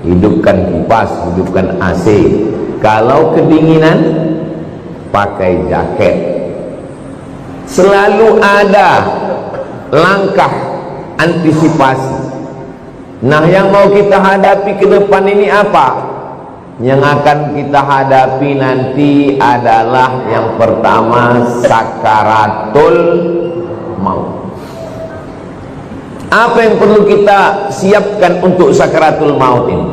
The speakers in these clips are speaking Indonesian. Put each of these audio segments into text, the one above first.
hidupkan kipas, hidupkan AC. Kalau kedinginan, pakai jaket. Selalu ada langkah antisipasi. Nah, yang mau kita hadapi ke depan ini apa? Yang akan kita hadapi nanti adalah yang pertama, sakaratul maut. Apa yang perlu kita siapkan untuk sakaratul maut ini?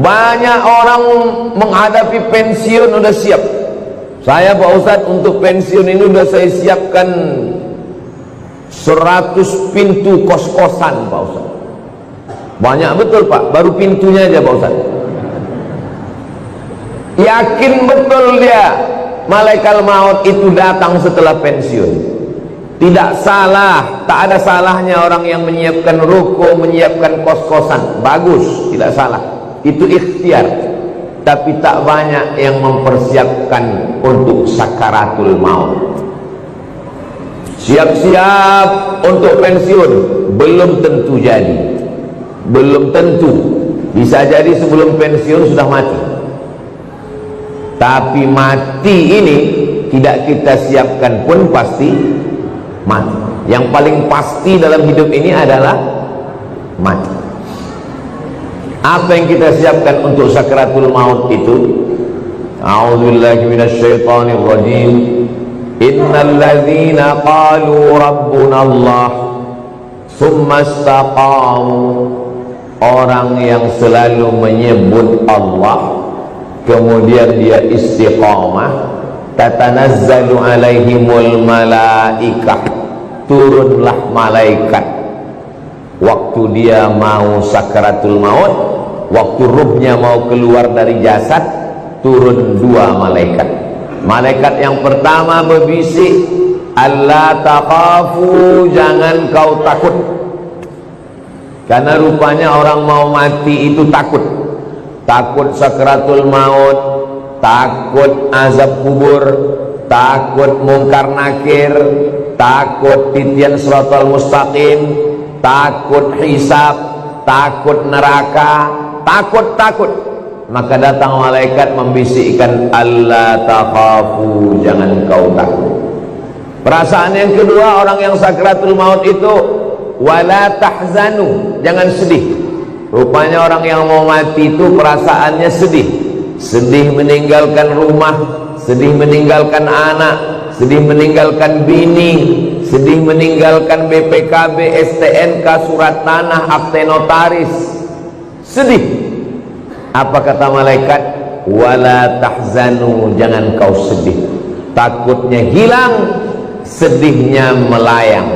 Banyak orang menghadapi pensiun udah siap. Saya Pak Ustadz untuk pensiun ini udah saya siapkan 100 pintu kos-kosan Pak Ustadz. Banyak betul Pak, baru pintunya aja Pak Ustadz. Yakin betul dia malaikat maut itu datang setelah pensiun. Tidak salah, tak ada salahnya orang yang menyiapkan ruko, menyiapkan kos-kosan. Bagus, tidak salah. Itu ikhtiar. Tapi tak banyak yang mempersiapkan untuk sakaratul maut. Siap-siap untuk pensiun, belum tentu jadi. Belum tentu. Bisa jadi sebelum pensiun sudah mati. Tapi mati ini tidak kita siapkan pun pasti mati. Yang paling pasti dalam hidup ini adalah mati. Apa yang kita siapkan untuk sakaratul maut itu? A'udzubillahi minasyaitonir rajim. Innal ladzina qalu rabbuna Allah tsumma istaqamu. Orang yang selalu menyebut Allah kemudian dia istiqamah, tatanazzalu alaihimul malaikah, turunlah malaikat waktu dia mau sakaratul maut, waktu ruhnya mau keluar dari jasad, turun dua malaikat. Malaikat yang pertama berbisik, alla takhafu, jangan kau takut. Karena rupanya orang mau mati itu takut. Takut sakaratul maut, takut azab kubur, takut mungkar nakir, takut titian siratal mustaqim, takut hisab, takut neraka, takut. Maka datang malaikat membisikkan, alla takhafu, jangan kau takut. Perasaan yang kedua orang yang sakaratul maut itu, wala tahzanu, jangan sedih. Rupanya orang yang mau mati itu perasaannya sedih. Sedih meninggalkan rumah, sedih meninggalkan anak, sedih meninggalkan bini, sedih meninggalkan BPKB, STNK, surat tanah, akte notaris. Sedih. Apa kata malaikat? Wala tahzanu, jangan kau sedih. Takutnya hilang, sedihnya melayang.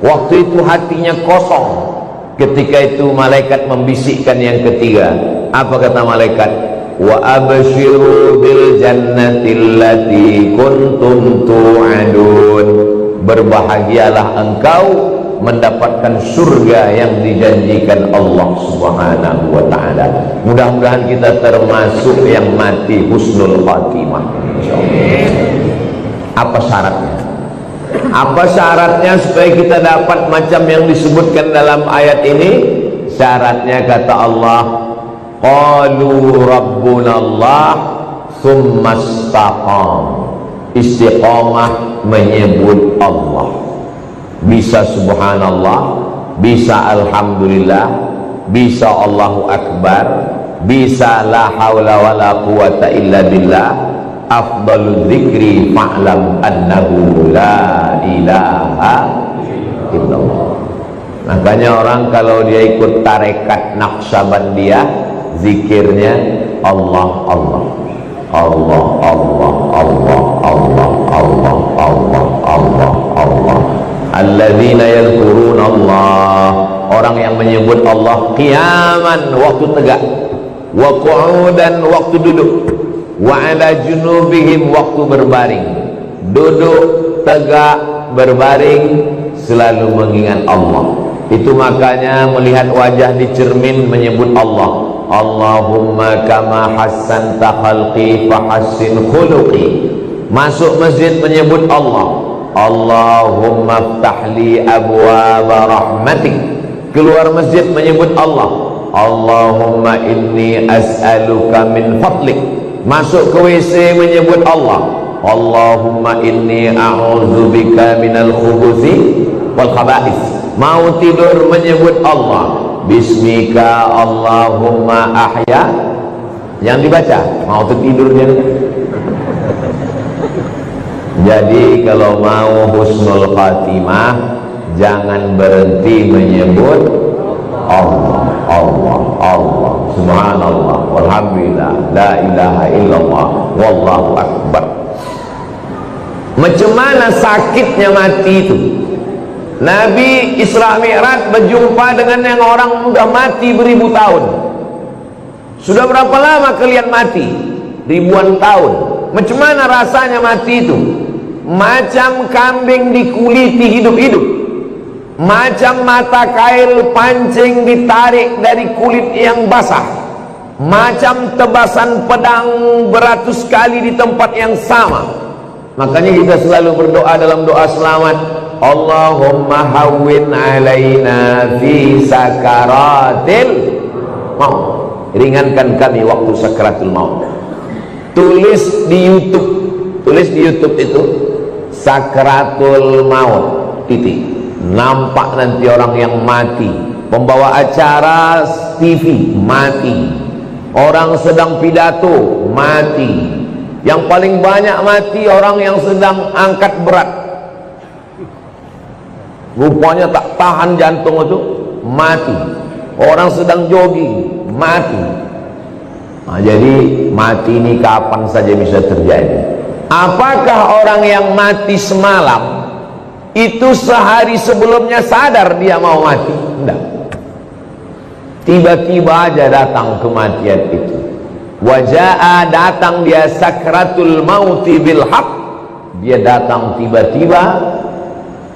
Waktu itu hatinya kosong. Ketika itu malaikat membisikkan yang ketiga. Apa kata malaikat? Wa abshiru bil jannati allati kuntum tu'adun. Berbahagialah engkau mendapatkan surga yang dijanjikan Allah Subhanahu wa taala. Mudah-mudahan kita termasuk yang mati husnul khatimah insyaallah. Apa syaratnya? Apa syaratnya supaya kita dapat macam yang disebutkan dalam ayat ini? Syaratnya kata Allah, qalu rabbuna Allah tsumma istaqam. Istiqamah menyebut Allah. Bisa subhanallah, bisa alhamdulillah, bisa Allahu akbar, bisa la haula wala quwata illa billah. Afdalul dzikri fa'lam annahu la ilaha illallah. Makanya orang kalau dia ikut tarekat Naqsabandiyah, zikirnya Allah Allah Allah Allah Allah Allah Allah Allah Allah Allah. Alladzina yadhkuruna Allah, orang yang menyebut Allah qiyaman, waktu tegak, wa qu'udan, waktu duduk, wa ala junubihim, waktu berbaring. Duduk, tegak, berbaring, selalu mengingat Allah. Itu makanya melihat wajah di cermin menyebut Allah. Allahumma kama hassanta khalqi fahassin khuluqi. Masuk masjid menyebut Allah. Allahumma ftahli abwaaba rahmatik. Keluar masjid menyebut Allah. Allahumma inni as'aluka min fadlik. Masuk ke WC menyebut Allah. Allahumma inni a'udzubika minal khubuthi wal khaba'is. Mau tidur menyebut Allah. Bismika Allahumma ahya. Yang dibaca mau tertidur dia. Jadi kalau mau husnul khatimah, jangan berhenti menyebut Allah, Allah, Allah, subhanallah, walhamdulillah, la ilaha illallah, wallahu akbar. Macam mana sakitnya mati itu? Nabi Isra Mi'raj berjumpa dengan yang orang sudah mati beribu tahun. Sudah berapa lama kalian mati? Ribuan tahun. Macam mana rasanya mati itu? Macam kambing dikuliti hidup-hidup, macam mata kail pancing ditarik dari kulit yang basah, macam tebasan pedang beratus kali di tempat yang sama. Makanya kita selalu berdoa dalam doa selamat, Allahumma hawwin alaina fi sakaratil maut. Ringankan kami waktu sakaratul maut. Tulis di YouTube itu sakaratul maut titik. Nampak nanti orang yang mati, pembawa acara TV mati, orang sedang pidato mati, yang paling banyak mati orang yang sedang angkat berat, rupanya tak tahan jantung itu mati, orang sedang jogging mati. Nah, jadi mati ini kapan saja bisa terjadi. Apakah orang yang mati semalam itu sehari sebelumnya sadar dia mau mati? Tidak. Tiba-tiba aja datang kematian itu. Waja'a, datang dia sakratul mauti bil haq. Dia datang tiba-tiba.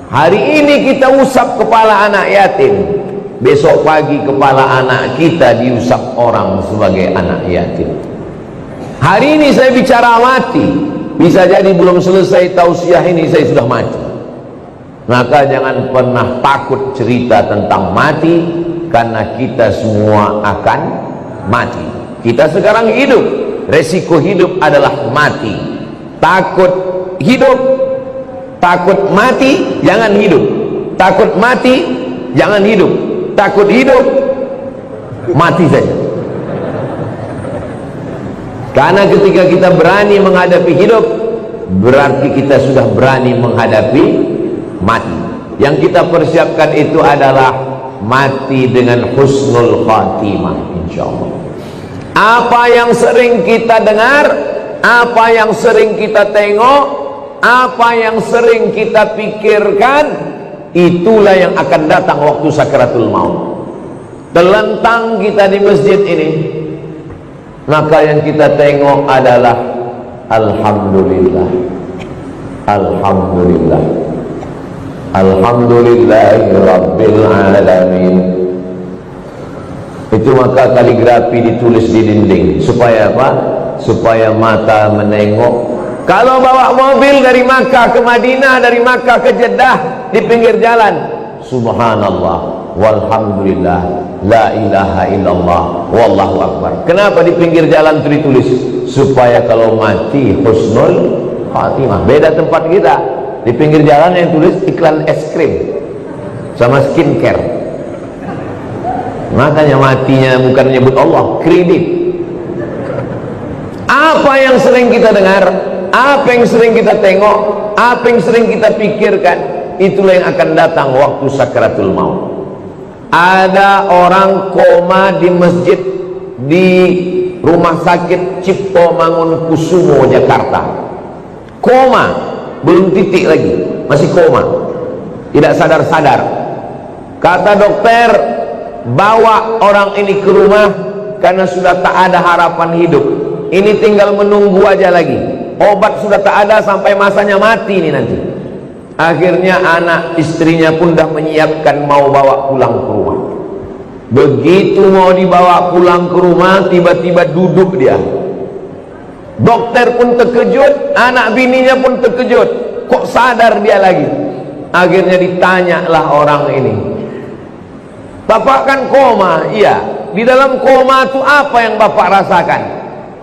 Hari ini kita usap kepala anak yatim, besok pagi kepala anak kita diusap orang sebagai anak yatim. Hari ini saya bicara mati, bisa jadi belum selesai tausiah ini saya sudah mati. Maka jangan pernah takut cerita tentang mati, karena kita semua akan mati. Kita sekarang hidup, resiko hidup adalah mati. Takut hidup, takut mati, jangan hidup. Takut mati, jangan hidup. Takut hidup, mati saja. Karena ketika kita berani menghadapi hidup, berarti kita sudah berani menghadapi mati. Yang kita persiapkan itu adalah mati dengan husnul khatimah, insyaallah. Apa yang sering kita dengar, apa yang sering kita tengok, apa yang sering kita pikirkan, itulah yang akan datang waktu sakaratul maut. Terlentang kita di masjid ini, maka yang kita tengok adalah alhamdulillah, alhamdulillah, alhamdulillahirabbil alamin. Itu maka kaligrafi ditulis di dinding supaya apa? Supaya mata menengok. Kalau bawa mobil dari Makkah ke Madinah, dari Makkah ke Jeddah, di pinggir jalan, subhanallah walhamdulillah la ilaha illallah wallahu akbar. Kenapa di pinggir jalan itu ditulis? Supaya kalau mati husnul khatimah. Beda tempat kita, di pinggir jalan yang tulis iklan es krim sama skincare. Makanya matinya bukan menyebut Allah, kredit. Apa yang sering kita dengar, apa yang sering kita tengok, apa yang sering kita pikirkan, itulah yang akan datang waktu sakaratul maut. Ada orang koma di masjid di Rumah Sakit Cipto Mangunkusumo, Jakarta. Koma, belum titik lagi, masih koma, tidak sadar-sadar. Kata dokter, bawa orang ini ke rumah karena sudah tak ada harapan hidup. Ini tinggal menunggu aja lagi. Obat sudah tak ada sampai masanya mati ini nanti. Akhirnya anak istrinya pun dah menyiapkan mau bawa pulang ke rumah. Begitu mau dibawa pulang ke rumah, tiba-tiba duduk dia. Dokter pun terkejut, anak bininya pun terkejut. Kok sadar dia lagi? Akhirnya ditanyalah orang ini, Bapak kan koma? Iya. di dalam koma itu apa yang Bapak rasakan?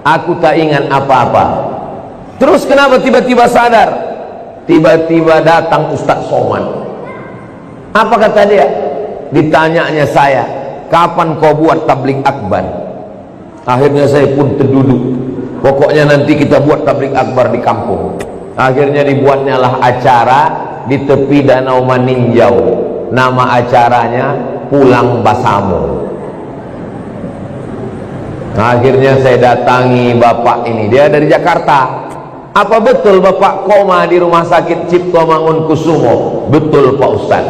Aku tak ingat apa-apa. Terus kenapa tiba-tiba sadar? Tiba-tiba datang Ustadz Somad. Apa kata dia? Ditanyanya saya, kapan kau buat tabligh akbar? Akhirnya saya pun terduduk. Pokoknya nanti kita buat tabligh akbar di kampung. Akhirnya dibuatnya lah acara di tepi Danau Maninjau. Nama acaranya Pulang Basamo. Akhirnya saya datangi bapak ini, dia dari Jakarta. Apa betul bapak koma di rumah sakit Cipto Mangunkusumo? Betul Pak Ustaz.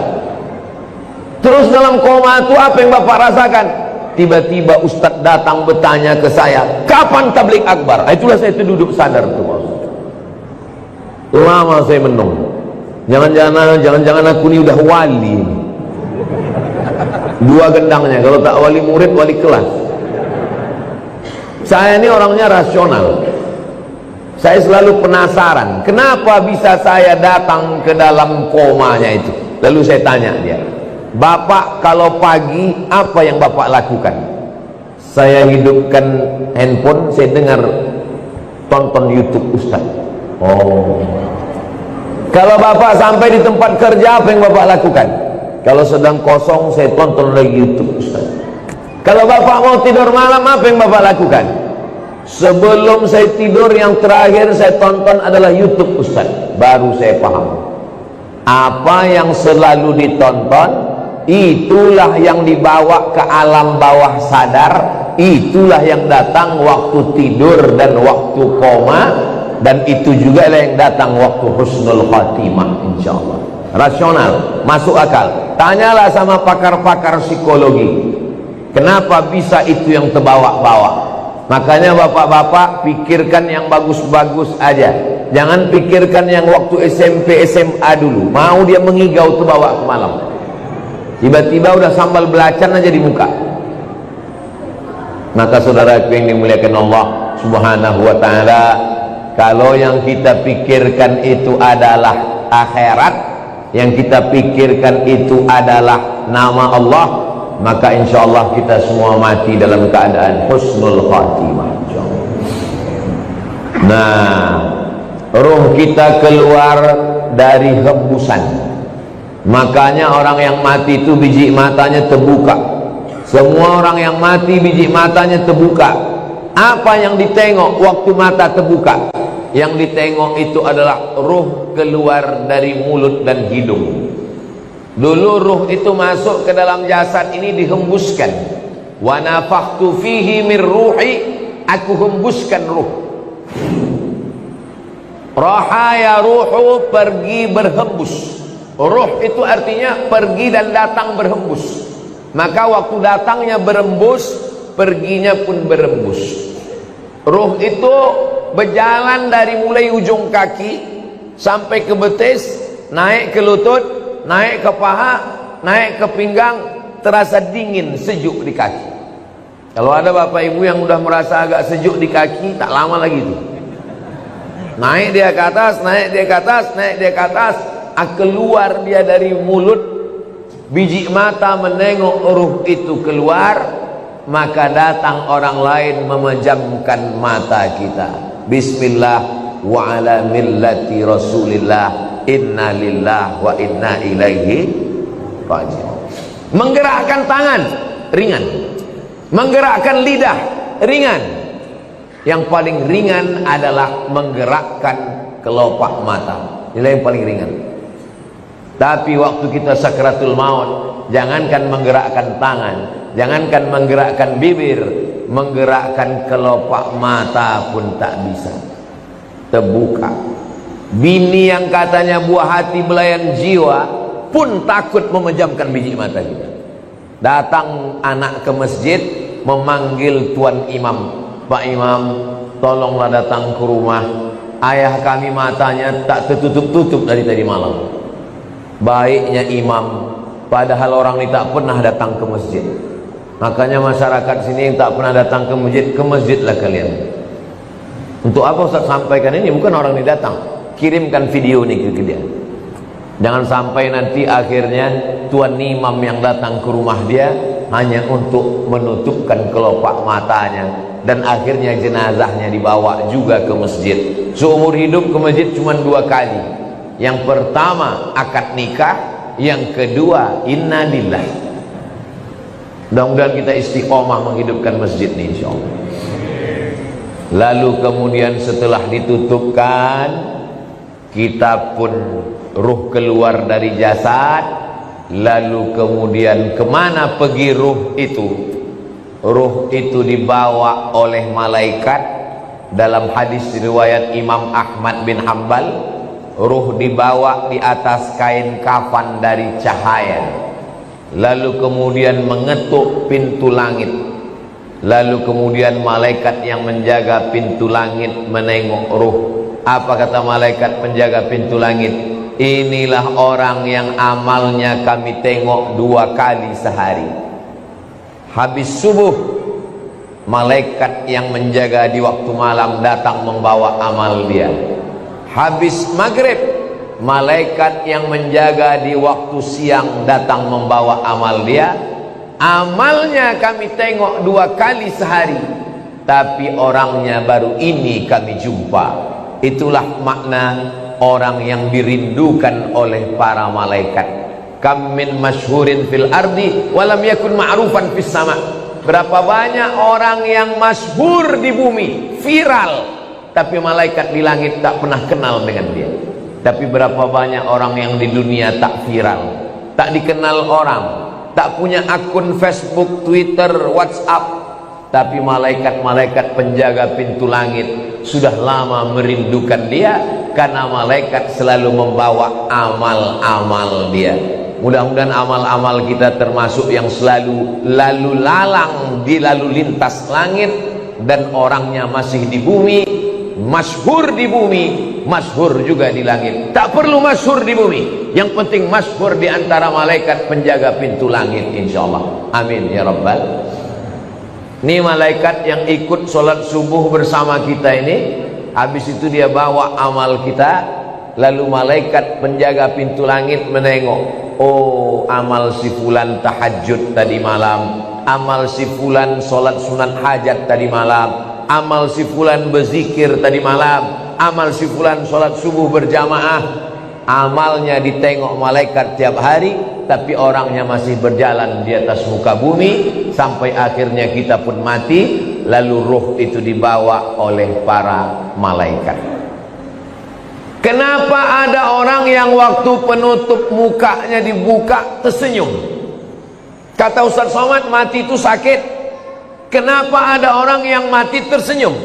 Terus dalam koma itu apa yang bapak rasakan? Tiba-tiba Ustaz datang bertanya ke saya, kapan tabligh akbar? Itulah saya terduduk sadar tuh Pak Ustaz. Lama saya menung. Jangan-jangan aku ini udah wali. Dua gendangnya, kalau tak wali murid, wali kelas. Saya ini orangnya rasional. Saya selalu penasaran, kenapa bisa saya datang ke dalam komanya itu. Lalu saya tanya dia, Bapak kalau pagi apa yang Bapak lakukan? Saya hidupkan handphone, saya dengar tonton YouTube Ustaz. Oh. Kalau Bapak sampai di tempat kerja apa yang Bapak lakukan? Kalau sedang kosong saya tonton lagi YouTube Ustaz. Kalau Bapak mau tidur malam apa yang Bapak lakukan? Sebelum saya tidur yang terakhir saya tonton adalah YouTube Ustaz. Baru saya paham. Apa yang selalu ditonton, itulah yang dibawa ke alam bawah sadar. Itulah yang datang waktu tidur dan waktu koma. Dan itu juga yang datang waktu husnul khatimah insyaallah. Rasional, masuk akal. Tanyalah sama pakar-pakar psikologi, kenapa bisa itu yang terbawa-bawa. Makanya bapak-bapak pikirkan yang bagus-bagus aja. Jangan pikirkan yang waktu SMP SMA dulu. Mau dia mengigau terbawa ke malam. Tiba-tiba udah sambal belacan aja di muka. Maka saudaraku yang dimuliakan Allah Subhanahu wa ta'ala, kalau yang kita pikirkan itu adalah akhirat, yang kita pikirkan itu adalah nama Allah, maka insya Allah kita semua mati dalam keadaan husnul khatimah. Nah, ruh kita keluar dari hembusan. Makanya orang yang mati itu biji matanya terbuka. Semua orang yang mati biji matanya terbuka. Apa yang ditengok waktu mata terbuka? Yang ditengok itu adalah ruh keluar dari mulut dan hidung. Dulu ruh itu masuk ke dalam jasad ini dihembuskan. Wa nafakhtu fihi min ruhi, aku hembuskan ruh. Raha ya ruhu, pergi berhembus. Ruh itu artinya pergi dan datang berhembus. Maka waktu datangnya berembus, perginya pun berembus. Ruh itu berjalan dari mulai ujung kaki sampai ke betis, naik ke lutut, naik ke paha, naik ke pinggang, terasa dingin, sejuk di kaki. Kalau ada bapak ibu yang udah merasa agak sejuk di kaki, tak lama lagi itu. Naik dia ke atas, naik dia ke atas, naik dia ke atas, keluar dia dari mulut, biji mata menengok ruh itu keluar, maka datang orang lain memejamkan mata kita. Bismillah wa ala millati Rasulillah, inna lillah wa inna ilaihi raji'un. Menggerakkan tangan ringan, menggerakkan lidah ringan. Yang paling ringan adalah menggerakkan kelopak mata. Inilah yang paling ringan. Tapi waktu kita sakratul maut, jangankan menggerakkan tangan, jangankan menggerakkan bibir, menggerakkan kelopak mata pun tak bisa. Terbuka. Bini yang katanya buah hati belayan jiwa pun takut memejamkan biji mata kita. Datang anak ke masjid memanggil tuan imam, Pak Imam, tolonglah datang ke rumah. Ayah kami matanya tak tertutup-tutup dari tadi malam. Baiknya imam, padahal orang ini tak pernah datang ke masjid. Makanya masyarakat sini yang tak pernah datang ke masjidlah kalian. Untuk apa Ustaz sampaikan ini? Bukan orang ini datang, kirimkan video ini ke dia. Jangan sampai nanti akhirnya tuan imam yang datang ke rumah dia hanya untuk menutupkan kelopak matanya, dan akhirnya jenazahnya dibawa juga ke masjid. Seumur hidup ke masjid cuma 2 kali. Yang pertama akad nikah, yang kedua inna lillah. Mudah-mudahan kita istiqomah menghidupkan masjid ini insyaallah. Lalu kemudian setelah ditutupkan, kita pun ruh keluar dari jasad. Lalu kemudian kemana pergi ruh itu? Ruh itu dibawa oleh malaikat. Dalam hadis riwayat Imam Ahmad bin Hanbal, ruh dibawa di atas kain kafan dari cahaya. Lalu kemudian mengetuk pintu langit. Lalu kemudian malaikat yang menjaga pintu langit menengok ruh. Apa kata malaikat penjaga pintu langit? Inilah orang yang amalnya kami tengok 2 kali sehari. Habis subuh, malaikat yang menjaga di waktu malam datang membawa amal dia. Habis maghrib, malaikat yang menjaga di waktu siang datang membawa amal dia. Amalnya kami tengok 2 kali sehari, tapi orangnya baru ini kami jumpa. Itulah makna orang yang dirindukan oleh para malaikat. Kam min masyhurin fil ardi walam yakun ma'rufan fis sama. Berapa banyak orang yang masyhur di bumi, viral, tapi malaikat di langit tak pernah kenal dengan dia. Tapi berapa banyak orang yang di dunia tak viral, tak dikenal orang, tak punya akun Facebook, Twitter, WhatsApp, tapi malaikat-malaikat penjaga pintu langit sudah lama merindukan dia, karena malaikat selalu membawa amal-amal dia. Mudah-mudahan amal-amal kita termasuk yang selalu lalu lalang di lalu lintas langit, dan orangnya masih di bumi, masyhur di bumi, masyhur juga di langit. Tak perlu masyhur di bumi, yang penting masyhur di antara malaikat penjaga pintu langit insyaallah. Amin ya rabbal. Ini malaikat yang ikut sholat subuh bersama kita ini, habis itu dia bawa amal kita. Lalu malaikat penjaga pintu langit menengok, oh amal si fulan tahajud tadi malam, amal si fulan sholat sunat hajat tadi malam, amal si fulan berzikir tadi malam, amal si fulan sholat subuh berjamaah. Amalnya ditengok malaikat tiap hari, tapi orangnya masih berjalan di atas muka bumi, sampai akhirnya kita pun mati. Lalu ruh itu dibawa oleh para malaikat. Kenapa ada orang yang waktu penutup mukanya dibuka tersenyum? Kata Ustaz Somad, mati itu sakit. Kenapa ada orang yang mati tersenyum?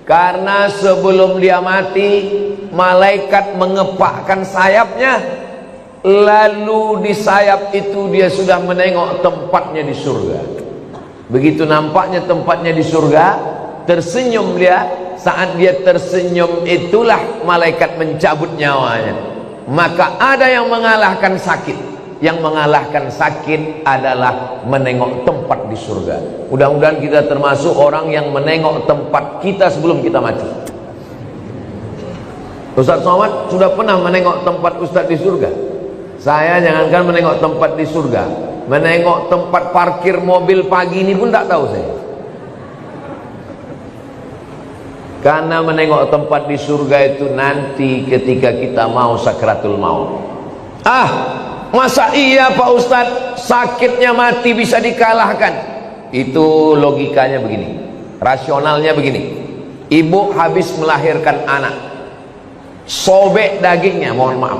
Karena sebelum dia mati, malaikat mengepakkan sayapnya, lalu di sayap itu dia sudah menengok tempatnya di surga. Begitu nampaknya tempatnya di surga, tersenyum dia. Saat dia tersenyum itulah malaikat mencabut nyawanya. Maka ada yang mengalahkan sakit. Yang mengalahkan sakit adalah menengok tempat di surga. Mudah-mudahan kita termasuk orang yang menengok tempat kita sebelum kita mati. Ustaz Somad sudah pernah menengok tempat Ustaz di surga. Saya jangankan menengok tempat di surga, menengok tempat parkir mobil pagi ini pun tak tahu saya. Karena menengok tempat di surga itu nanti ketika kita mau sakratul maut. Masa iya Pak Ustadz, sakitnya mati bisa dikalahkan? Itu logikanya begini, rasionalnya begini. Ibu habis melahirkan anak, sobek dagingnya, mohon maaf,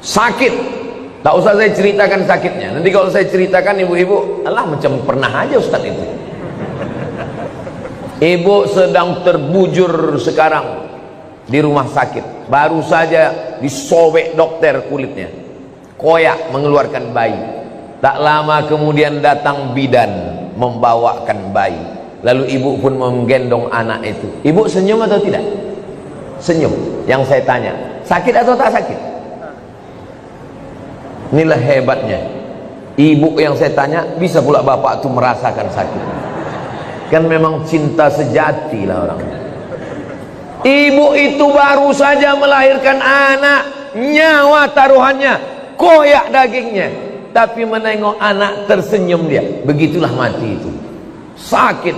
sakit. Tak usah saya ceritakan sakitnya. Nanti kalau saya ceritakan ibu-ibu, alah macam pernah aja Ustadz itu. Ibu sedang terbujur sekarang di rumah sakit, baru saja disobek dokter kulitnya, koyak mengeluarkan bayi. Tak lama kemudian datang bidan membawakan bayi. Lalu ibu pun menggendong anak itu. Ibu senyum atau tidak? Senyum. Yang saya tanya, sakit atau tak sakit? Inilah hebatnya. Ibu yang saya tanya, bisa pula bapak itu merasakan sakit. Kan memang cinta sejati lah orang. Ibu itu baru saja melahirkan anak, nyawa taruhannya, koyak dagingnya. tapi menengok anak tersenyum dia. Begitulah mati itu. Sakit,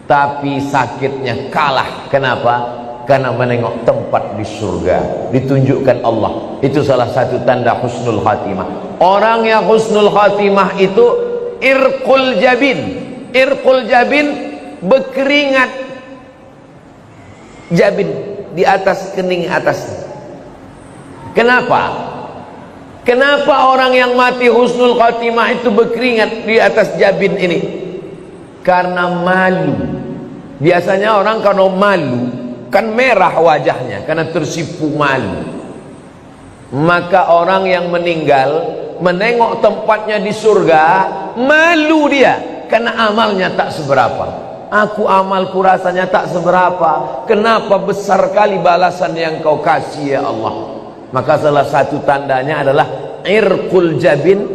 tapi sakitnya kalah. Kenapa? Karena menengok tempat di surga, ditunjukkan Allah. Itu salah satu tanda husnul khatimah. Orang yang husnul khatimah itu irqul jabin. Irqul jabin, berkeringat jabin di atas kening atasnya. Kenapa? Kenapa orang yang mati husnul khatimah itu berkeringat di atas jabin ini? Karena malu. Biasanya orang kalau malu kan merah wajahnya karena tersipu malu. Maka orang yang meninggal menengok tempatnya di surga, malu dia karena amalnya tak seberapa. Aku amalku rasanya tak seberapa, kenapa besar kali balasan yang kau kasih ya Allah. Maka salah satu tandanya adalah irqul jabin,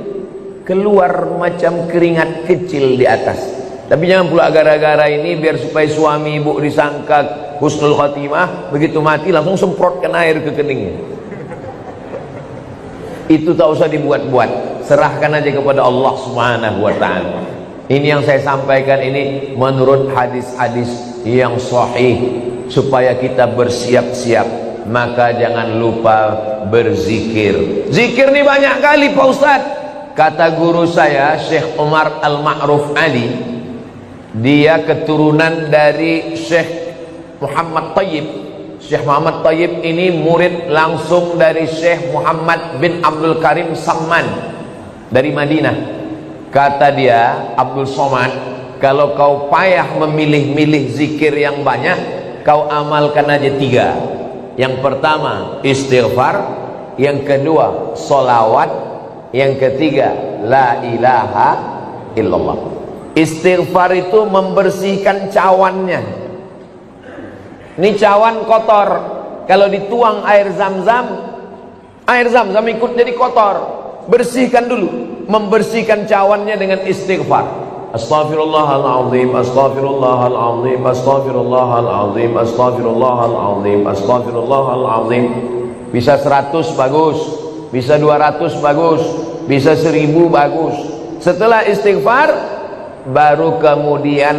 keluar macam keringat kecil di atas. Tapi jangan pula gara-gara ini biar supaya suami ibu disangka husnul khatimah, begitu mati langsung semprotkan air ke keningnya. Itu tak usah dibuat-buat, serahkan aja kepada Allah Subhanahu wa ta'ala. Ini yang saya sampaikan ini menurut hadis-hadis yang sahih, supaya kita bersiap-siap. Maka jangan lupa berzikir. Zikir ini banyak kali Pak Ustadz. Kata guru saya Syekh Umar Al-Ma'ruf Ali, dia keturunan dari Syekh Muhammad Tayyib. Syekh Muhammad Tayyib ini murid langsung dari Syekh Muhammad bin Abdul Karim Samman dari Madinah. Kata dia, Abdul Somad, kalau kau payah memilih-milih zikir yang banyak, kau amalkan aja 3. Yang pertama istighfar, yang kedua solawat, yang ketiga la ilaha illallah. Istighfar itu membersihkan cawannya. Ini cawan kotor, kalau dituang air zam-zam ikut jadi kotor. Bersihkan dulu, membersihkan cawannya dengan istighfar. Astaghfirullahaladzim, astaghfirullahaladzim, astaghfirullahaladzim, astaghfirullahaladzim, astaghfirullahaladzim. Bisa 100 bagus, bisa 200 bagus, bisa 1000 bagus. Setelah istighfar, baru kemudian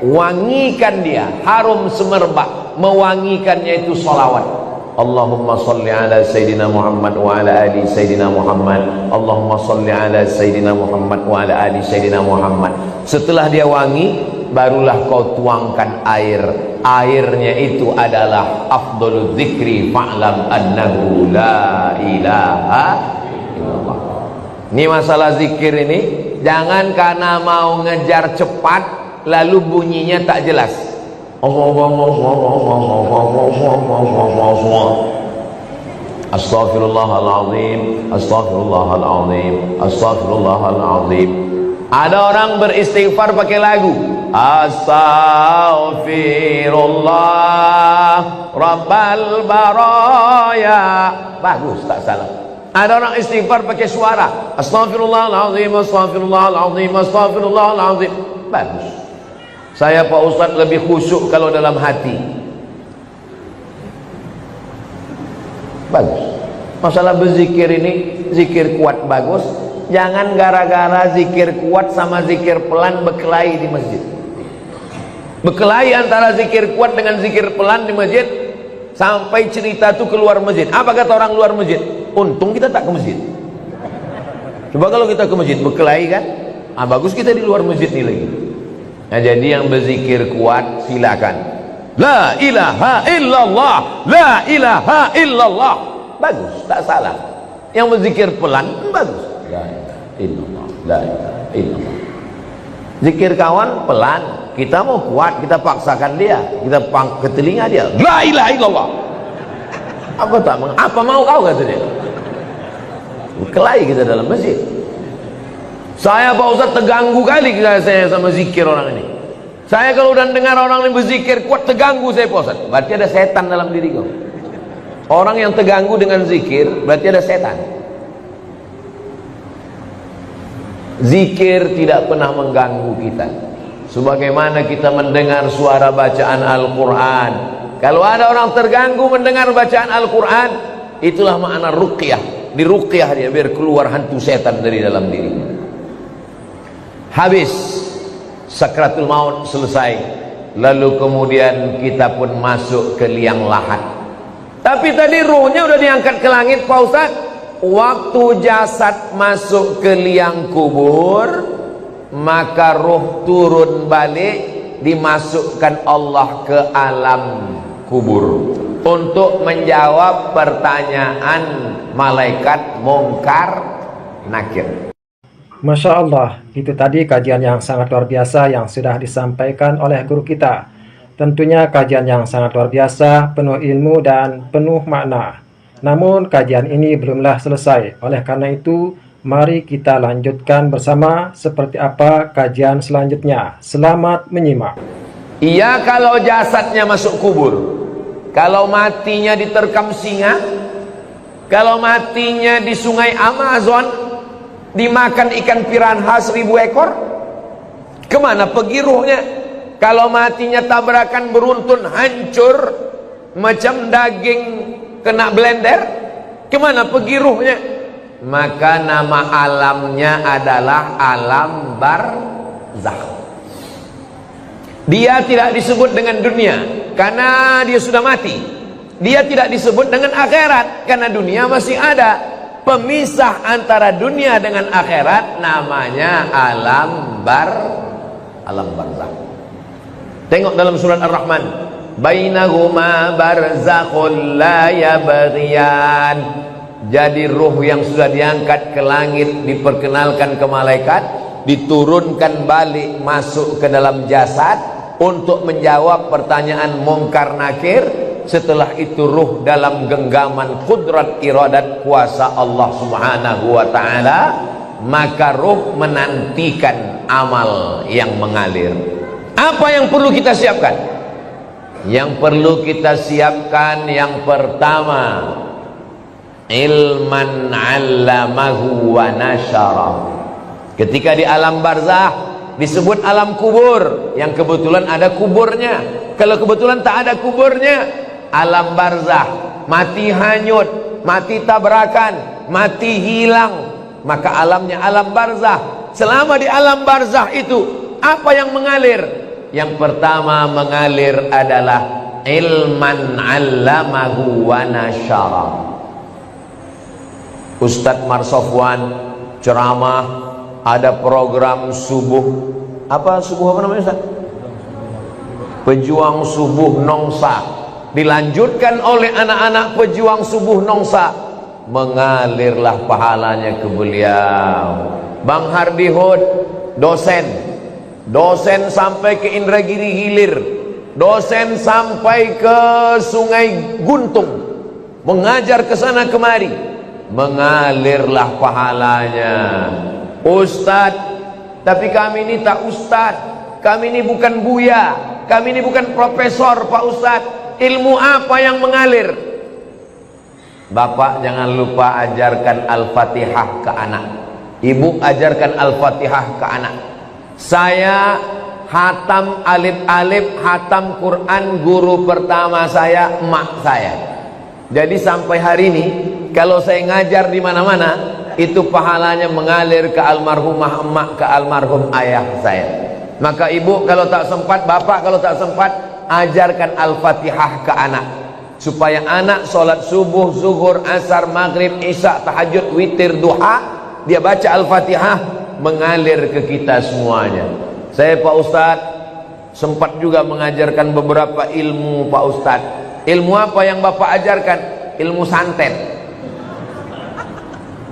wangikan dia, harum semerbak. Mewangikannya itu salawat. Allahumma salli ala Sayyidina Muhammad wa ala ali Sayyidina Muhammad. Allahumma salli ala Sayyidina Muhammad wa ala ali Sayyidina Muhammad. Setelah dia wangi, barulah kau tuangkan air. Airnya itu adalah afdalul dzikri fa'lam annahu la ilaha illallah. Ini masalah zikir ini, jangan karena mau ngejar cepat lalu bunyinya tak jelas. Astaghfirullahaladzim, astaghfirullahaladzim, astaghfirullahaladzim. Ada orang beristighfar pakai lagu. Astaghfirullah Rabbal baraya. Bagus, tak salah. Ada orang istighfar pakai suara. Astaghfirullahaladzim, astaghfirullahaladzim, astaghfirullahaladzim. Bagus. Saya Pak Ustadz lebih khusyuk kalau dalam hati. Bagus. Masalah berzikir ini, zikir kuat bagus. Jangan gara-gara zikir kuat sama zikir pelan berkelahi di masjid. Berkelahi antara zikir kuat dengan zikir pelan di masjid, sampai cerita itu keluar masjid. Apa kata orang luar masjid? Untung kita tak ke masjid. Coba kalau kita ke masjid berkelahi kan? Bagus kita di luar masjid nih lagi. Nah, jadi yang berzikir kuat silakan. La ilaha illallah, la ilaha illallah. Bagus, tak salah. Yang berzikir pelan bagus. La ilaha illallah, la ilaha illallah. Zikir kawan pelan, kita mau kuat, kita paksakan dia, kita ke telinga dia. La ilaha illallah. Apa mau kau kata dia? Berkelahi kita dalam masjid. Saya Pak Ustaz terganggu kali saya sama zikir orang ini. Saya kalau udah dengar orang yang berzikir kuat terganggu saya Pak Ustaz. Berarti ada setan dalam diri kau. Orang yang terganggu dengan zikir berarti ada setan. Zikir tidak pernah mengganggu kita. Sebagaimana kita mendengar suara bacaan Al-Quran. Kalau ada orang terganggu mendengar bacaan Al-Quran, itulah makna ruqyah. diruqyah dia biar keluar hantu setan dari dalam dirinya. Habis sakratul maut selesai, lalu kemudian kita pun masuk ke liang lahat. Tapi tadi ruhnya udah diangkat ke langit Pak Ustaz. Waktu jasad masuk ke liang kubur, maka ruh turun balik, dimasukkan Allah ke alam kubur untuk menjawab pertanyaan malaikat Munkar Nakir. Masya Allah, itu tadi kajian yang sangat luar biasa yang sudah disampaikan oleh guru kita. Tentunya kajian yang sangat luar biasa, penuh ilmu dan penuh makna. Namun kajian ini belumlah selesai. Oleh karena itu, mari kita lanjutkan bersama seperti apa kajian selanjutnya. Selamat menyimak. Iya, kalau jasadnya masuk kubur, kalau matinya diterkam singa, kalau matinya di sungai Amazon, dimakan ikan piranha 1000 ekor, kemana pergi ruhnya? Kalau matinya tabrakan beruntun hancur macam daging kena blender, kemana pergi ruhnya? Maka nama alamnya adalah alam barzakh. Dia tidak disebut dengan dunia karena dia sudah mati. Dia tidak disebut dengan akhirat karena dunia masih ada. Pemisah antara dunia dengan akhirat namanya alam barzakh. Tengok dalam surat Ar-Rahman, bainahuma barzakhul la yabghiyan. Jadi ruh yang sudah diangkat ke langit diperkenalkan ke malaikat, diturunkan balik masuk ke dalam jasad untuk menjawab pertanyaan Munkar Nakir. Setelah itu ruh dalam genggaman kudrat iradat kuasa Allah Subhanahu wa ta'ala, maka ruh menantikan amal yang mengalir. Apa yang perlu kita siapkan? Yang perlu kita siapkan yang pertama, ilman 'allamahu wa nasyara. Ketika di alam barzah disebut alam kubur, yang kebetulan ada kuburnya. Kalau kebetulan tak ada kuburnya, alam barzah, mati hanyut, mati tabrakan, mati hilang, maka alamnya alam barzah. Selama di alam barzah itu, apa yang mengalir? Yang pertama mengalir adalah ilman 'allamahu wa nasyara. Ustadz Marsofwan ceramah, ada program subuh, apa namanya Ustaz? Pejuang Subuh Nongsa, dilanjutkan oleh anak-anak pejuang Subuh Nongsa, mengalirlah pahalanya ke beliau. Bang Hardi Hud, dosen sampai ke Indragiri Hilir, dosen sampai ke Sungai Guntung, mengajar ke sana kemari, mengalirlah pahalanya. Ustadz, tapi kami ini tak ustadz, kami ini bukan buya, kami ini bukan profesor Pak Ustadz, ilmu apa yang mengalir? Bapak jangan lupa ajarkan Al-Fatihah ke anak, ibu ajarkan Al-Fatihah ke anak. Saya hatam alif-alif, hatam Quran, guru pertama saya emak saya. Jadi sampai hari ini kalau saya ngajar di mana-mana, itu pahalanya mengalir ke almarhumah emak, ke almarhum ayah saya. Maka ibu kalau tak sempat, bapak kalau tak sempat, ajarkan Al-Fatihah ke anak, supaya anak sholat subuh, zuhur, asar, maghrib, isya, tahajud, witir, duha, dia baca Al-Fatihah, mengalir ke kita semuanya. Saya Pak Ustadz sempat juga mengajarkan beberapa ilmu Pak Ustadz. Ilmu apa yang bapak ajarkan? Ilmu santet.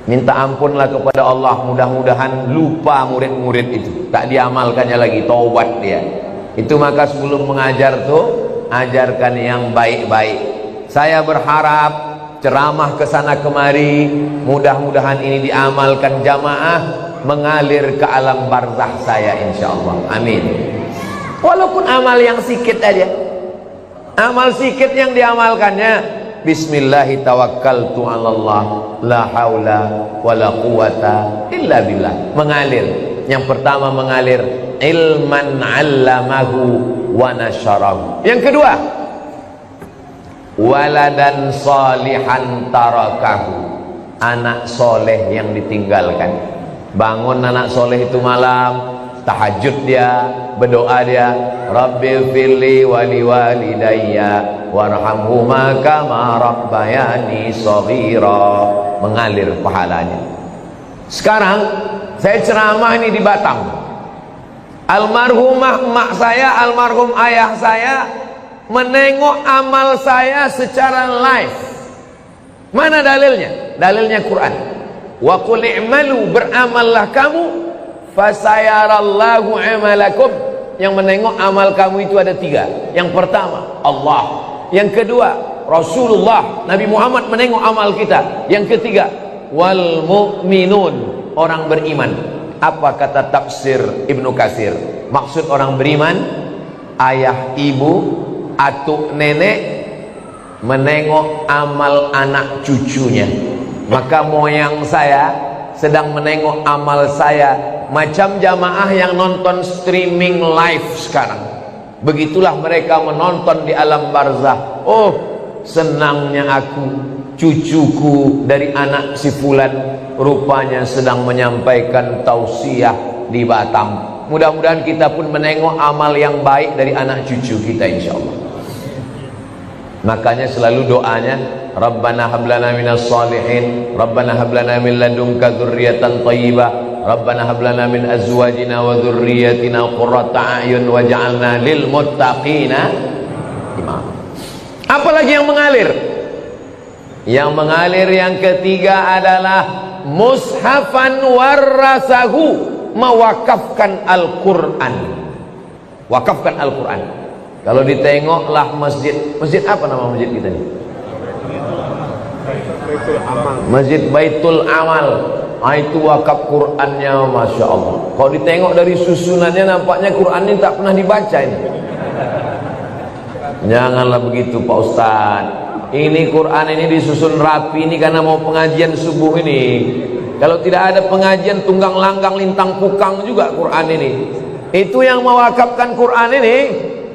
Minta ampunlah kepada Allah, mudah-mudahan lupa murid-murid itu, tak diamalkannya lagi, taubat dia. Itu maka sebelum mengajar tuh, ajarkan yang baik-baik. Saya berharap ceramah ke sana kemari, mudah-mudahan ini diamalkan jamaah, mengalir ke alam barzah saya insyaallah. Amin. Walaupun amal yang sikit aja, amal sikit yang diamalkannya, bismillahi tawakkaltu 'alallah la haula wala quwata illa billah, mengalir. Yang pertama mengalir ilman 'allamahu wa nasyarahu. Yang kedua, waladan salihan tarakahu. anak soleh yang ditinggalkan. Bangun anak soleh itu malam, tahajud dia, berdoa dia, Rabbil firli wali walidayya warhamhuma kama rabbayani shaghira, mengalir pahalanya. Sekarang saya ceramah ini di Batam. Almarhumah emak saya, almarhum ayah saya menengok amal saya secara live. Mana dalilnya? Dalilnya Quran. Wa qul i'malu, beramallah kamu, fasayarallahu amalakum. Yang menengok amal kamu itu ada 3. Yang pertama Allah, yang kedua Rasulullah Nabi Muhammad menengok amal kita, yang ketiga wal mu'minun, orang beriman. Apa kata tafsir Ibnu Katsir? Maksud orang beriman, ayah, ibu, atuk, nenek menengok amal anak cucunya. Maka moyang saya sedang menengok amal saya, macam jamaah yang nonton streaming live sekarang. Begitulah mereka menonton di alam barzah. Oh, senangnya aku, cucuku dari anak si fulan rupanya sedang menyampaikan tausiah di Batam. Mudah-mudahan kita pun menengok amal yang baik dari anak cucu kita, insyaallah. Makanya selalu doanya, Rabbana hablana minas salihin, Rabbana hablana min ladunka dzurriyyatan thayyibah, Rabbana hablana min azwajina wa dzurriyyatina qurrata a'yun waj'alna lil muttaqina imama. Apalagi yang mengalir? Yang mengalir yang ketiga adalah mushafan warasahu, mewakafkan Al-Qur'an. Wakafkan Al-Qur'an. Kalau ditengoklah masjid, masjid apa nama masjid kita ini? Masjid Baitul Amal. Itu wakaf Qur'annya, Masya Allah. Kalau ditengok dari susunannya nampaknya Qur'an ini tak pernah dibaca ini. Janganlah begitu Pak Ustadz. Ini Quran ini disusun rapi ini karena mau pengajian subuh ini. Kalau tidak ada pengajian tunggang langgang lintang pukang juga Quran ini. Itu yang mewakafkan Quran ini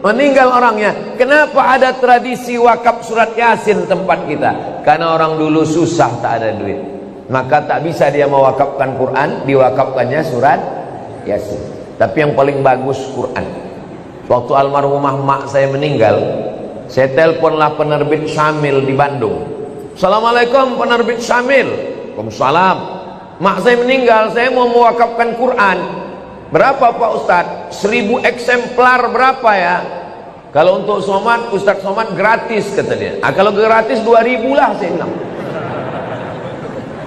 meninggal orangnya. Kenapa ada tradisi wakaf surat Yasin tempat kita? Karena orang dulu susah, tak ada duit, maka tak bisa dia mewakafkan Quran, diwakafkannya surat Yasin. Tapi yang paling bagus Quran. Waktu almarhumah mak saya meninggal, saya teleponlah penerbit Syamil di Bandung. Assalamualaikum penerbit Syamil. Waalaikumsalam. Mak saya meninggal, saya mau mewakafkan Quran. Berapa Pak Ustadz? 1000 eksemplar berapa ya? Kalau untuk Somad, Ustadz Somad gratis katanya. Kalau gratis 2000 lah saya bilang.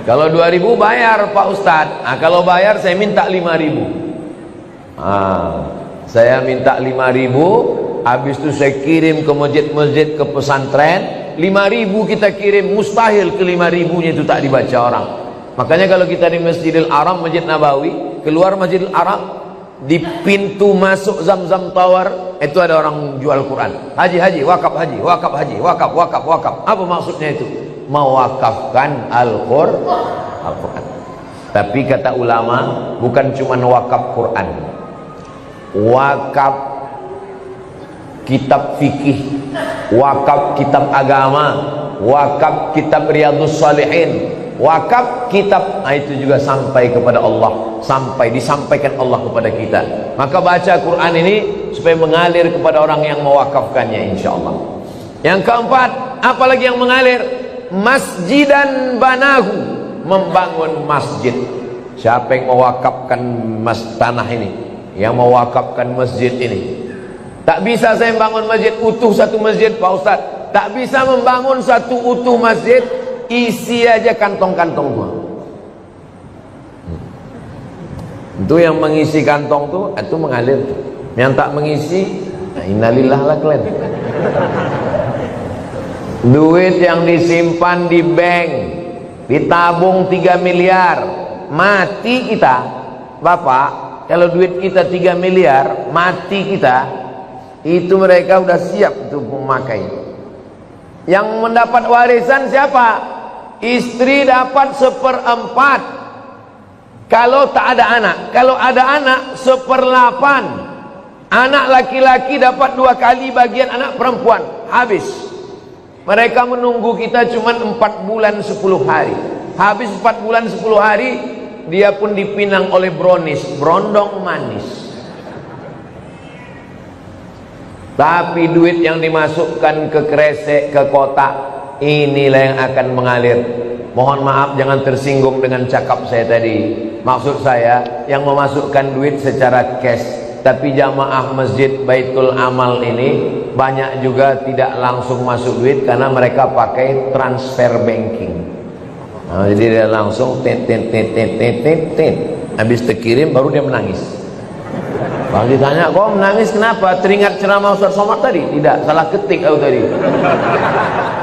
Kalau 2000 bayar Pak Ustadz. Kalau bayar saya minta 5000. Saya minta 5000. Habis itu saya kirim ke masjid-masjid, ke pesantren. 5000 kita kirim, mustahil ke 5000-nya itu tak dibaca orang. Makanya kalau kita di Masjidil Haram, Masjid Nabawi, keluar Masjidil Haram, di pintu masuk Zamzam Tower itu ada orang jual Quran. Haji, wakaf haji, wakaf haji, wakaf. Apa maksudnya itu? Mewakafkan Al-Quran. Tapi kata ulama, bukan cuma wakaf Quran, wakaf kitab fikih, wakaf kitab agama, wakaf kitab Riyadhus Shalihin, wakaf kitab, itu juga sampai kepada Allah, sampai disampaikan Allah kepada kita. Maka baca Quran ini supaya mengalir kepada orang yang mewakafkannya, insyaallah. Yang keempat, apalagi yang mengalir? Masjidan banahu, membangun masjid. Siapa yang mewakafkan tanah ini, yang mewakafkan masjid ini? Tak bisa saya membangun masjid utuh, satu masjid Pak Ustadz. Tak bisa membangun satu utuh masjid, isi aja kantong-kantong gua. Itu yang mengisi kantong tuh, itu mengalir. Yang tak mengisi, innalillah lah kalian. Duit yang disimpan di bank, ditabung 3 miliar, mati kita, Bapak. Kalau duit kita 3 miliar, mati kita, itu mereka udah siap untuk memakai. Yang mendapat warisan siapa? Istri dapat 1/4 kalau tak ada anak. Kalau ada anak 1/8. Anak laki-laki dapat 2 kali bagian anak perempuan. Habis. Mereka menunggu kita cuma 4 bulan 10 hari. Habis 4 bulan 10 hari dia pun dipinang oleh Bronis, berondong manis. Tapi duit yang dimasukkan ke kresek, ke kotak, inilah yang akan mengalir. Mohon maaf jangan tersinggung dengan cakap saya tadi. Maksud saya yang memasukkan duit secara cash. Tapi jamaah masjid Baitul Amal ini banyak juga tidak langsung masuk duit karena mereka pakai transfer banking. Nah, jadi dia langsung tit. Habis terkirim baru dia menangis. Bang ditanya, kok menangis kenapa? Teringat ceramah Ustaz Somad tadi? Tidak, salah ketik aku tadi.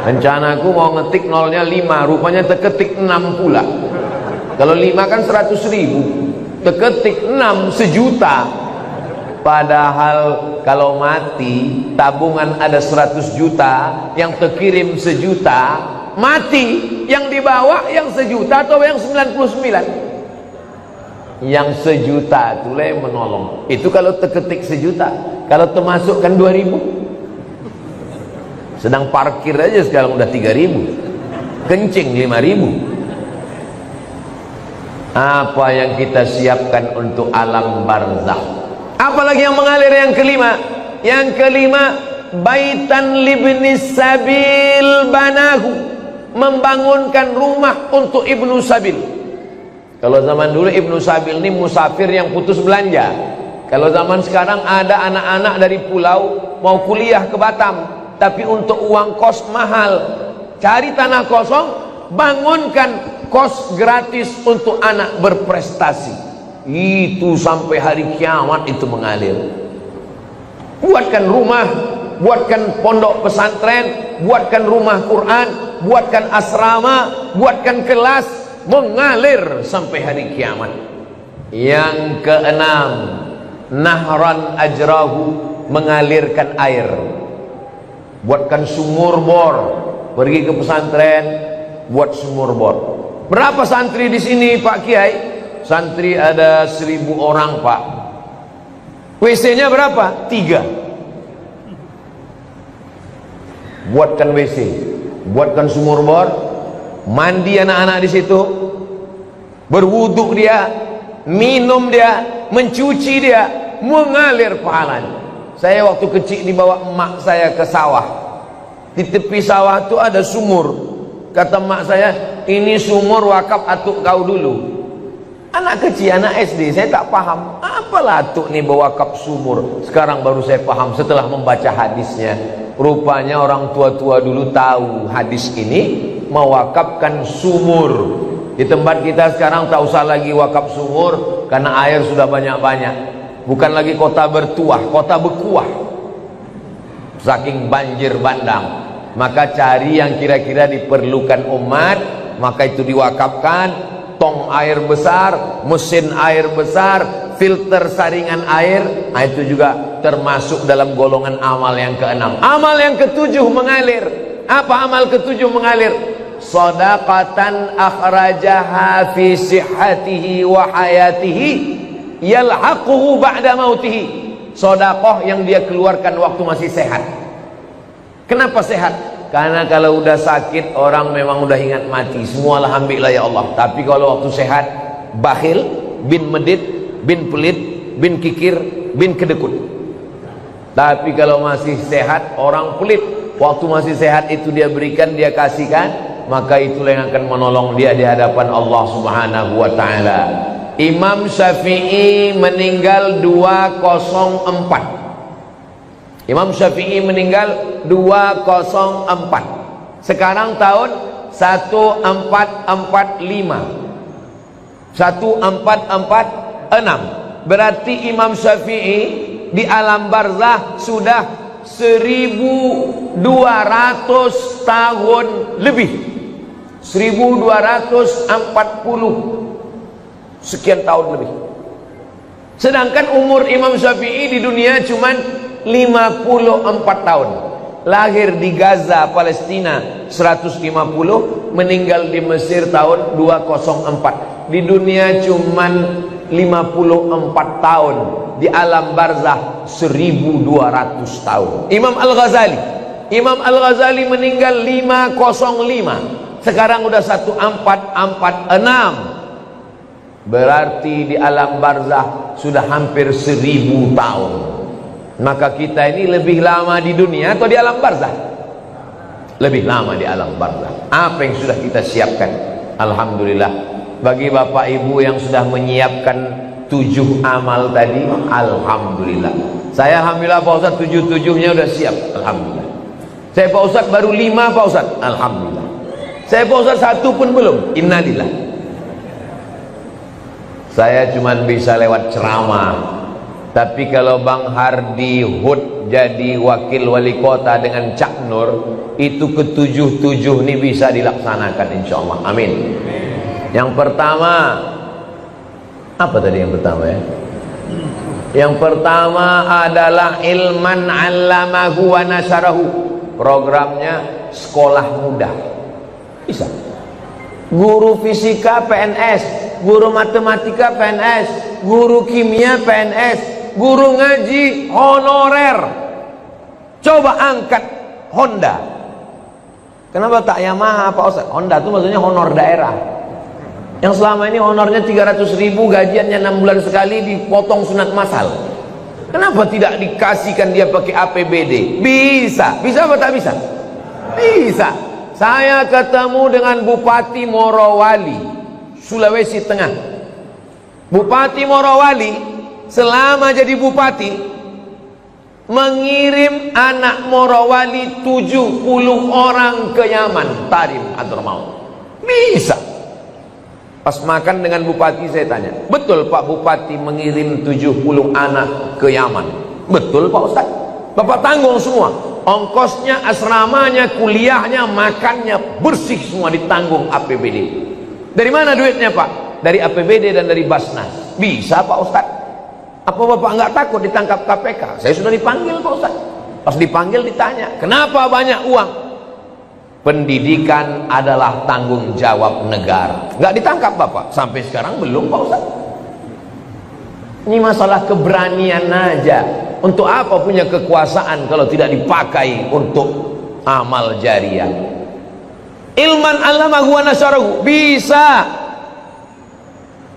Rencanaku mau ngetik nolnya 5, rupanya terketik 6 pula. Kalau 5 kan 100.000, terketik 6 sejuta. Padahal kalau mati tabungan ada 100 juta, yang terkirim sejuta, mati yang dibawa yang sejuta atau yang 99? Yang sejuta itulah yang menolong. Itu kalau terketik sejuta. Kalau termasukkan 2.000, sedang parkir aja sekarang udah 3.000, kencing 5.000. Apa yang kita siapkan untuk alam barzakh? Apalagi yang mengalir yang kelima? Yang kelima, baitan libnis sabil banahu, membangunkan rumah untuk ibnu sabil. Kalau zaman dulu ibnu sabil ini musafir yang putus belanja. Kalau zaman sekarang ada anak-anak dari pulau mau kuliah ke Batam, tapi untuk uang kos mahal. Cari tanah kosong, bangunkan kos gratis untuk anak berprestasi. Itu sampai hari kiamat itu mengalir. Buatkan rumah, buatkan pondok pesantren, buatkan rumah Quran, buatkan asrama, buatkan kelas, mengalir sampai hari kiamat. Yang keenam, nahran ajrahu, mengalirkan air. Buatkan sumur bor, pergi ke pesantren, buat sumur bor. Berapa santri di sini Pak Kiai? Santri ada 1.000 orang Pak. WC-nya berapa? 3. Buatkan WC, buatkan sumur bor, mandi anak-anak di situ, berwuduk dia, minum dia, mencuci dia, mengalir pahalanya. Saya waktu kecil dibawa emak saya ke sawah. Di tepi sawah itu ada sumur. Kata emak saya, ini sumur wakaf atuk kau dulu. Anak kecil, anak SD, saya tak paham. Apalah atuk nih berwakaf sumur. Sekarang baru saya paham setelah membaca hadisnya. Rupanya orang tua-tua dulu tahu hadis ini mewakafkan sumur. Di tempat kita sekarang tak usah lagi wakaf sumur karena air sudah banyak-banyak. Bukan lagi kota bertuah, kota berkuah. Saking banjir bandang. Maka cari yang kira-kira diperlukan umat, maka itu diwakafkan. Tong air besar, mesin air besar, filter saringan air. Nah, itu juga termasuk dalam golongan amal yang keenam. Amal yang ketujuh mengalir. Apa amal ketujuh mengalir? Shadaqatan akhrajaha fi sihhatihi wa hayatihi yalhaquhu ba'da mautihi. Sedekah yang dia keluarkan waktu masih sehat. Kenapa sehat? Karena kalau udah sakit orang memang udah ingat mati. Semua alhamdulillah ya Allah. Tapi kalau waktu sehat, bakhil, bin medit, bin pelit, bin kikir, bin kedekut. Tapi kalau masih sehat, orang pelit. Waktu masih sehat itu dia berikan, dia kasihkan, maka itulah yang akan menolong dia di hadapan Allah Subhanahu wa taala. Imam Syafi'i meninggal 204. Imam Syafi'i meninggal 204. Sekarang tahun 1445. 1446. Berarti Imam Syafi'i di alam barzah sudah 1200 tahun lebih. 1240 sekian tahun lebih. Sedangkan umur Imam Syafi'i di dunia cuman 54 tahun. Lahir di Gaza, Palestina 150, meninggal di Mesir tahun 204. Di dunia cuman 54 tahun, di alam barzah 1200 tahun. Imam Al-Ghazali meninggal 505. sekarang udah 1446. Berarti di alam barzah sudah hampir 1000 tahun. Maka kita ini lebih lama di dunia atau di alam barzah? Lebih lama di alam barzah. Apa yang sudah kita siapkan? Alhamdulillah. Bagi bapak ibu yang sudah menyiapkan 7 amal tadi, alhamdulillah. Saya alhamdulillah Pak Ustadz 7-7-nya udah siap, alhamdulillah. Saya Pak Ustadz baru 5 Pak Ustadz, alhamdulillah. Saya Pak Ustadz 1 pun belum, innalillah. Saya cuma bisa lewat ceramah. Tapi kalau Bang Hardi Hud jadi wakil wali kota dengan Cak Nur, itu ke-7 ini bisa dilaksanakan insyaallah. Amin. Yang pertama, apa tadi yang pertama ya? Yang pertama adalah ilman 'allamahu wa nasarahu. Programnya sekolah muda. Bisa. Guru fisika PNS, guru matematika PNS, guru kimia PNS, guru ngaji honorer. Coba angkat Honda. Kenapa tak Yamaha Pak Ustaz? Honda itu maksudnya honor daerah. Yang selama ini honornya 300.000, gajiannya 6 bulan sekali, dipotong sunat masal. Kenapa tidak dikasihkan dia pakai APBD? Bisa. Bisa apa tak bisa? Bisa. Saya ketemu dengan Bupati Morowali, Sulawesi Tengah. Bupati Morowali selama jadi bupati mengirim anak Morowali 70 orang ke Yaman, Tarim Hadramaut. Bisa. Pas makan dengan bupati saya tanya, betul Pak Bupati mengirim 70 anak ke Yaman? Betul Pak Ustaz. Bapak tanggung semua, ongkosnya, asramanya, kuliahnya, makannya, bersih semua ditanggung APBD. Dari mana duitnya Pak? Dari APBD dan dari Basnas. Bisa Pak Ustaz. Apa Bapak nggak takut ditangkap KPK? Saya sudah dipanggil Pak Ustaz. Pas dipanggil ditanya, kenapa banyak uang? Pendidikan adalah tanggung jawab negara. Nggak ditangkap Bapak? Sampai sekarang belum Pak Ustaz. Ini masalah keberanian aja. Untuk apa punya kekuasaan kalau tidak dipakai untuk amal jariah? Ilman 'allamahu wa nasarahu. Bisa.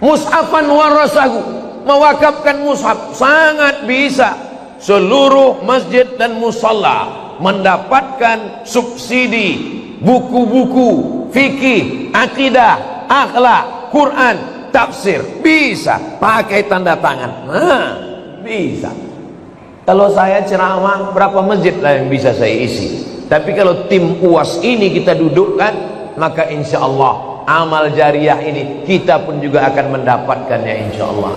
Mushafan warasahu, mewakafkan mushaf, sangat bisa. Seluruh masjid dan musalla mendapatkan subsidi buku-buku fikih, akidah, akhlak, Quran, tafsir. Bisa pakai tanda tangan. Nah, bisa. Kalau saya ceramah, berapa masjid lah yang bisa saya isi? Tapi kalau tim UAS ini kita dudukkan, maka insya Allah amal jariah ini kita pun juga akan mendapatkannya insya Allah.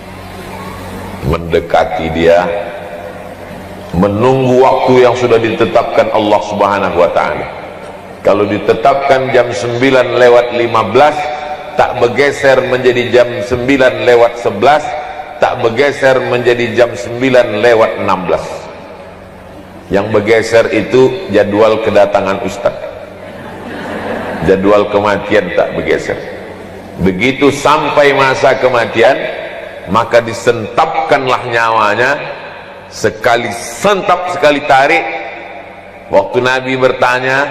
Mendekati dia, menunggu waktu yang sudah ditetapkan Allah Subhanahu wa ta'ala. Kalau ditetapkan jam 9:15, tak bergeser menjadi jam 9:11, tak bergeser menjadi jam 9:16. Yang bergeser itu jadwal kedatangan Ustaz. Jadwal kematian tak bergeser. Begitu sampai masa kematian, maka disentapkanlah nyawanya. Sekali sentap, sekali tarik. Waktu Nabi bertanya,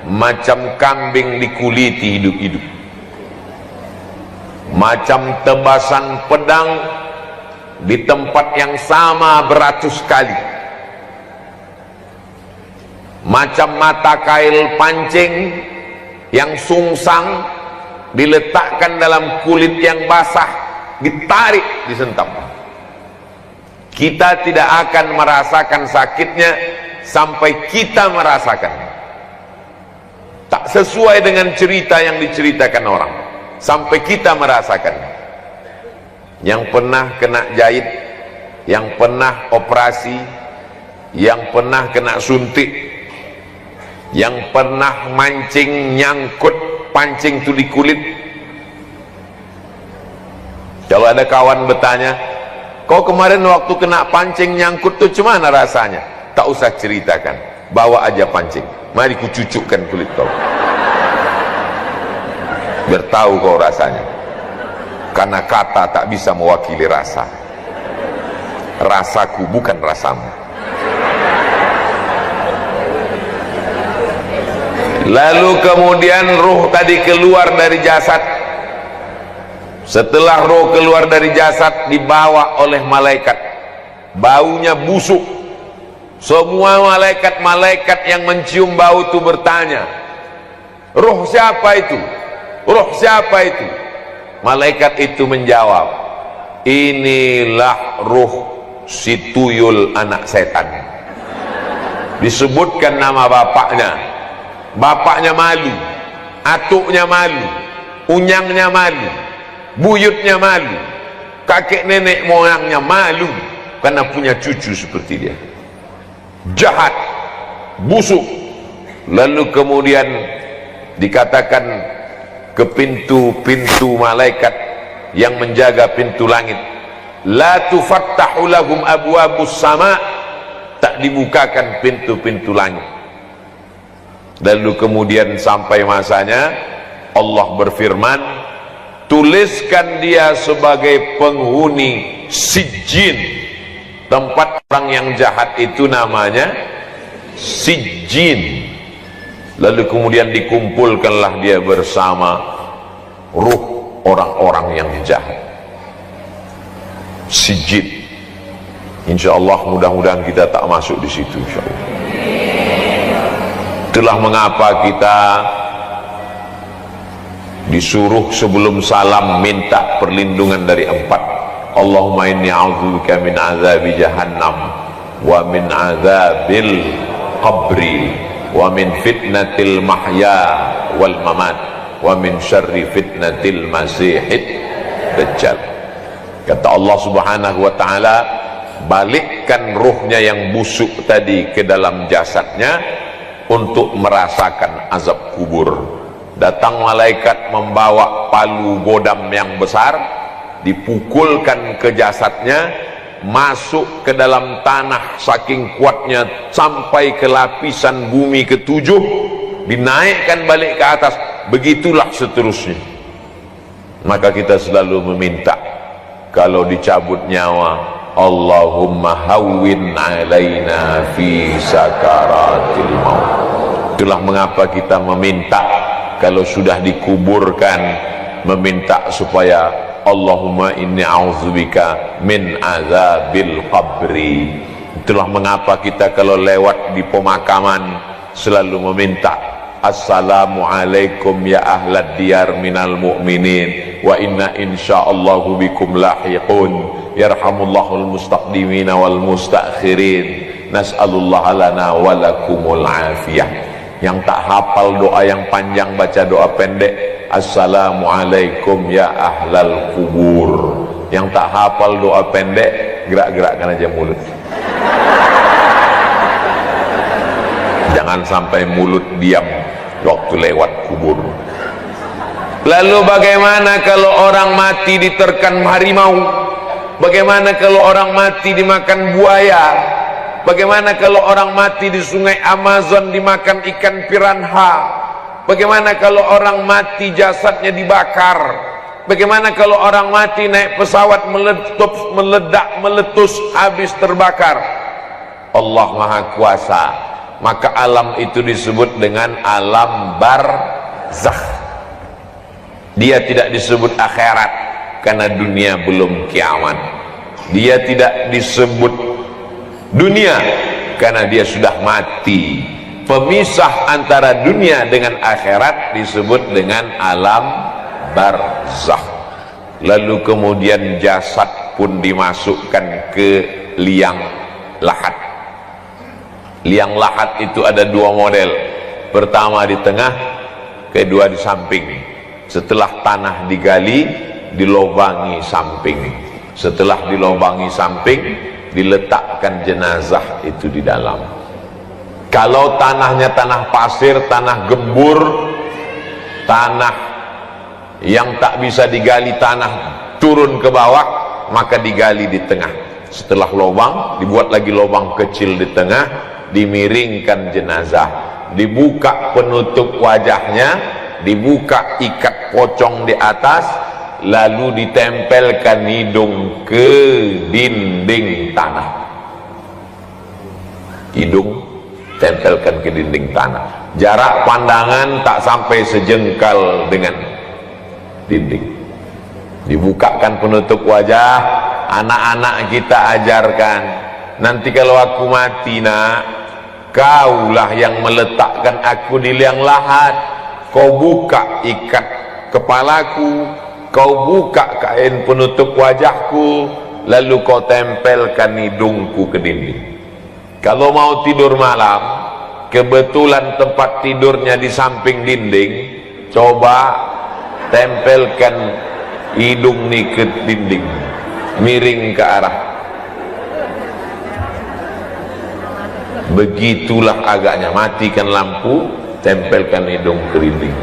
macam kambing dikuliti hidup-hidup, macam tebasan pedang di tempat yang sama beratus kali, macam mata kail pancing yang sungsang diletakkan dalam kulit yang basah, ditarik, disentap. Kita tidak akan merasakan sakitnya sampai kita merasakan. Tak sesuai dengan cerita yang diceritakan orang, sampai kita merasakan. Yang pernah kena jahit, yang pernah operasi, yang pernah kena suntik, yang pernah mancing nyangkut pancing itu di kulit. Kalau ada kawan bertanya, kau kemarin waktu kena pancing nyangkut tuh gimana rasanya? Tak usah ceritakan, bawa aja pancing, mari kucucukkan kulit kau, biar tahu kau rasanya. Karena kata tak bisa mewakili rasa. Rasaku bukan rasamu. Lalu kemudian ruh tadi keluar dari jasad. Setelah ruh keluar dari jasad, dibawa oleh malaikat. Baunya busuk. Semua malaikat-malaikat yang mencium bau itu bertanya, ruh siapa itu? Ruh siapa itu? Malaikat itu menjawab, inilah ruh si tuyul anak setan. Disebutkan nama bapaknya. Bapaknya malu, atuknya malu, unyangnya malu, buyutnya malu, kakek nenek moyangnya malu karena punya cucu seperti dia. Jahat, busuk. Lalu kemudian dikatakan ke pintu-pintu malaikat yang menjaga pintu langit, la tufattahu lahum abwabus sama, tak dibukakan pintu-pintu langit. Lalu kemudian sampai masanya Allah berfirman, tuliskan dia sebagai penghuni sijjin. Tempat orang yang jahat itu namanya sijjin. Lalu kemudian dikumpulkanlah dia bersama ruh orang-orang yang jahat. Sijjin. Insyaallah mudah-mudahan kita tak masuk di situ insyaallah. Itulah mengapa kita disuruh sebelum salam minta perlindungan dari 4. Allahumma inni a'udzubika min azabi jahannam wa min azabil qabri wa min fitnatil mahya wal mamat wa min syarri fitnatil masihid dajjal. Kata Allah Subhanahu wa taala, balikkan ruhnya yang busuk tadi ke dalam jasadnya untuk merasakan azab kubur. Datang malaikat membawa palu godam yang besar, dipukulkan ke jasadnya, masuk ke dalam tanah saking kuatnya sampai ke lapisan bumi ke-7, dinaikkan balik ke atas, begitulah seterusnya. Maka kita selalu meminta kalau dicabut nyawa, Allahumma hawwin alaina fi sakaratil maut. Itulah mengapa kita meminta kalau sudah dikuburkan, meminta supaya Allahumma inni a'udzubika min azabil qabri. Itulah mengapa kita kalau lewat di pemakaman selalu meminta assalamualaikum ya ahlad diyar minal mu'minin wa inna insyaallahu bikum lahiqun yarhamullahul mustaqdimina wal mustakhirin nas'alullah lana walakumul afiyah. Yang tak hafal doa yang panjang baca doa pendek, assalamualaikum ya ahlal kubur. Yang tak hafal doa pendek, gerak-gerakkan aja mulut. Jangan sampai mulut diam waktu lewat kubur. Lalu bagaimana kalau orang mati diterkam harimau? Bagaimana kalau orang mati dimakan buaya? Bagaimana kalau orang mati di sungai Amazon dimakan ikan piranha? Bagaimana kalau orang mati jasadnya dibakar? Bagaimana kalau orang mati naik pesawat meletus habis terbakar? Allah Maha Kuasa. Maka alam itu disebut dengan alam barzakh. Dia tidak disebut akhirat karena dunia belum kiamat. Dia tidak disebut dunia karena dia sudah mati. Pemisah antara dunia dengan akhirat disebut dengan alam barzakh. Lalu kemudian jasad pun dimasukkan ke liang lahat. Liang lahat itu ada 2 model. Pertama di tengah, kedua di samping. Setelah tanah digali, dilobangi samping. Setelah dilobangi samping, diletakkan jenazah itu di dalam. Kalau tanahnya tanah pasir, tanah gembur, tanah yang tak bisa digali, tanah turun ke bawah, maka digali di tengah. Setelah lubang, dibuat lagi lubang kecil di tengah, dimiringkan jenazah, dibuka penutup wajahnya, dibuka ikat pocong di atas, lalu ditempelkan hidung ke dinding tanah. Hidung tempelkan ke dinding tanah. Jarak pandangan tak sampai sejengkal dengan dinding. Dibukakan penutup wajah, anak-anak kita ajarkan, nanti kalau aku mati nak, kaulah yang meletakkan aku di liang lahat. Kau buka ikat kepalaku, kau buka kain penutup wajahku, lalu kau tempelkan hidungku ke dinding. Kalau mau tidur malam, kebetulan tempat tidurnya di samping dinding, coba tempelkan hidung nih ke dinding, miring ke arah. Begitulah agaknya. Matikan lampu, tempelkan hidung ke dinding.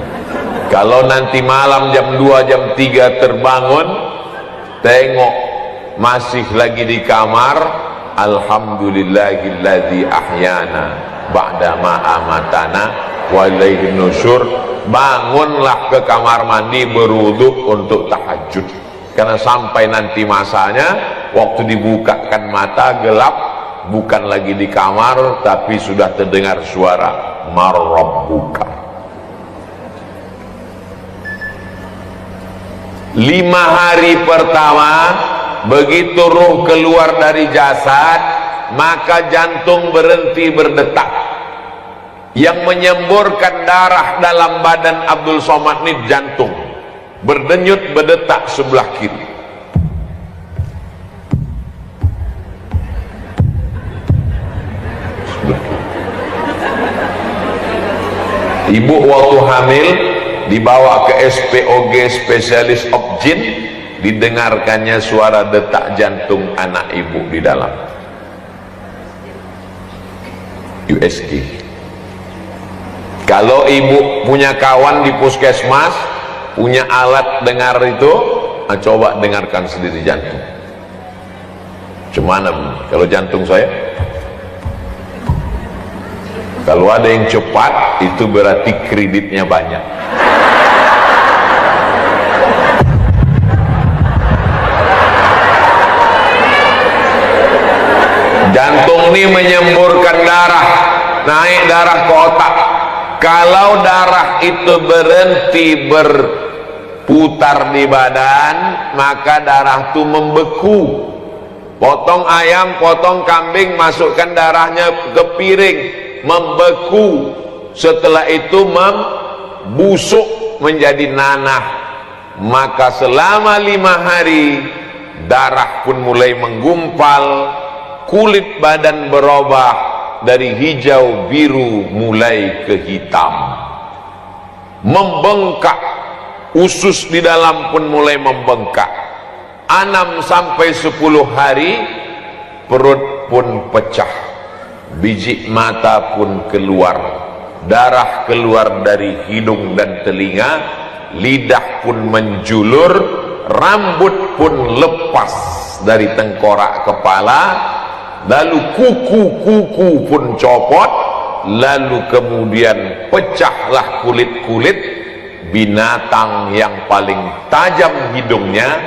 Kalau nanti malam jam 2, jam 3 terbangun, tengok masih lagi di kamar, alhamdulillahilladzi ahyana ba'dama amatana wa ilaihin nusyur. Bangunlah ke kamar mandi, berwudu untuk tahajud, karena sampai nanti masanya waktu dibukakan mata gelap, bukan lagi di kamar tapi sudah terdengar suara marrabbuka. 5 hari pertama, begitu ruh keluar dari jasad, maka jantung berhenti berdetak. Yang menyemburkan darah dalam badan Abdul Somad ini jantung, berdenyut berdetak sebelah kiri. Ibu waktu hamil dibawa ke SPOG, spesialis obgyn, didengarkannya suara detak jantung anak ibu di dalam USG. Kalau ibu punya kawan di puskesmas, punya alat dengar itu, coba dengarkan sendiri jantung. Cuman kalau jantung saya, kalau ada yang cepat, itu berarti kreditnya banyak. Jantung ini menyemburkan darah, naik darah ke otak. Kalau darah itu berhenti berputar di badan, maka darah itu membeku. Potong ayam, potong kambing, masukkan darahnya ke piring, membeku. Setelah itu membusuk menjadi nanah. Maka selama 5 hari darah pun mulai menggumpal, kulit badan berubah dari hijau biru mulai ke hitam, membengkak, usus di dalam pun mulai membengkak. 6 sampai 10 hari perut pun pecah, biji mata pun keluar, darah keluar dari hidung dan telinga, lidah pun menjulur, rambut pun lepas dari tengkorak kepala, lalu kuku-kuku pun copot, lalu kemudian pecahlah kulit-kulit. Binatang yang paling tajam hidungnya,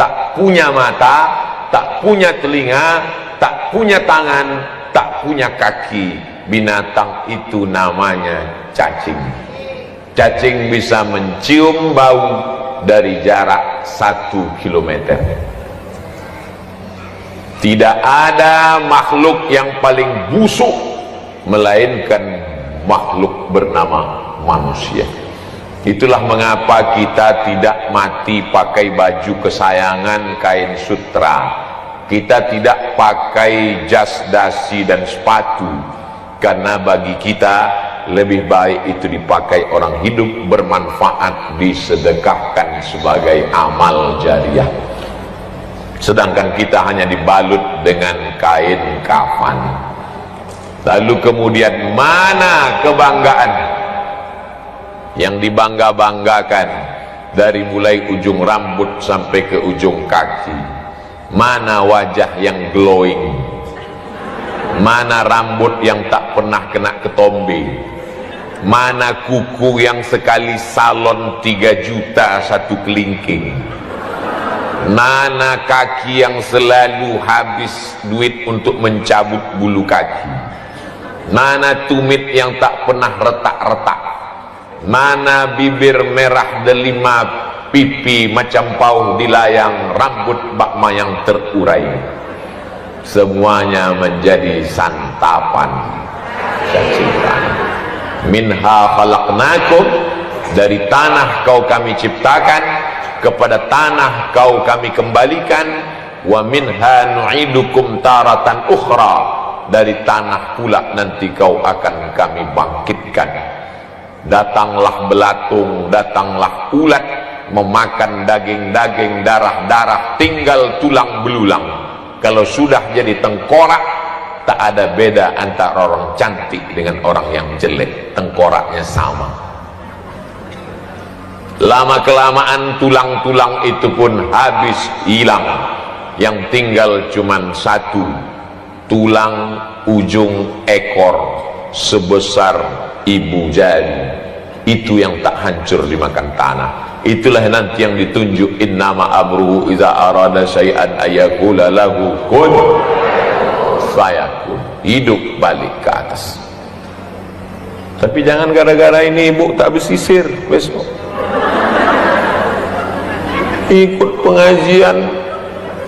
tak punya mata, tak punya telinga, tak punya tangan, tak punya kaki. Binatang itu namanya cacing. Cacing bisa mencium bau dari jarak 1 kilometer. Tidak ada makhluk yang paling busuk melainkan makhluk bernama manusia. Itulah mengapa kita tidak mati pakai baju kesayangan kain sutra. Kita tidak pakai jas dasi dan sepatu, karena bagi kita lebih baik itu dipakai orang hidup, bermanfaat, disedekahkan sebagai amal jariah. Sedangkan kita hanya dibalut dengan kain kafan. Lalu kemudian mana kebanggaan yang dibangga-banggakan dari mulai ujung rambut sampai ke ujung kaki? Mana wajah yang glowing? Mana rambut yang tak pernah kena ketombe? Mana kuku yang sekali salon 3 juta 1 kelingking? Mana kaki yang selalu habis duit untuk mencabut bulu kaki? mana tumit yang tak pernah retak-retak, mana bibir merah delima, pipi macam pauh dilayang, rambut bakma yang terurai, semuanya menjadi santapan cacing. Minha khalaqnakum, dari tanah kau kami ciptakan, kepada tanah kau kami kembalikan. Wa minha nu'idukum taratan ukhra, dari tanah pula nanti kau akan kami bangkitkan. Datanglah belatung, datanglah ulat, memakan daging-daging, darah-darah, tinggal tulang belulang. Kalau sudah jadi tengkorak, tak ada beda antara orang cantik dengan orang yang jelek, tengkoraknya sama. Lama kelamaan tulang-tulang itu pun habis, hilang. Yang tinggal cuman satu, tulang ujung ekor sebesar ibu jari. Itu yang tak hancur dimakan tanah. Itulah nanti yang ditunjuk, innama amruhu iza arada syai'an ayakula lahu kun fayakun. Hidup balik ke atas. Tapi jangan gara-gara ini ibu tak bersisir besok ikut pengajian,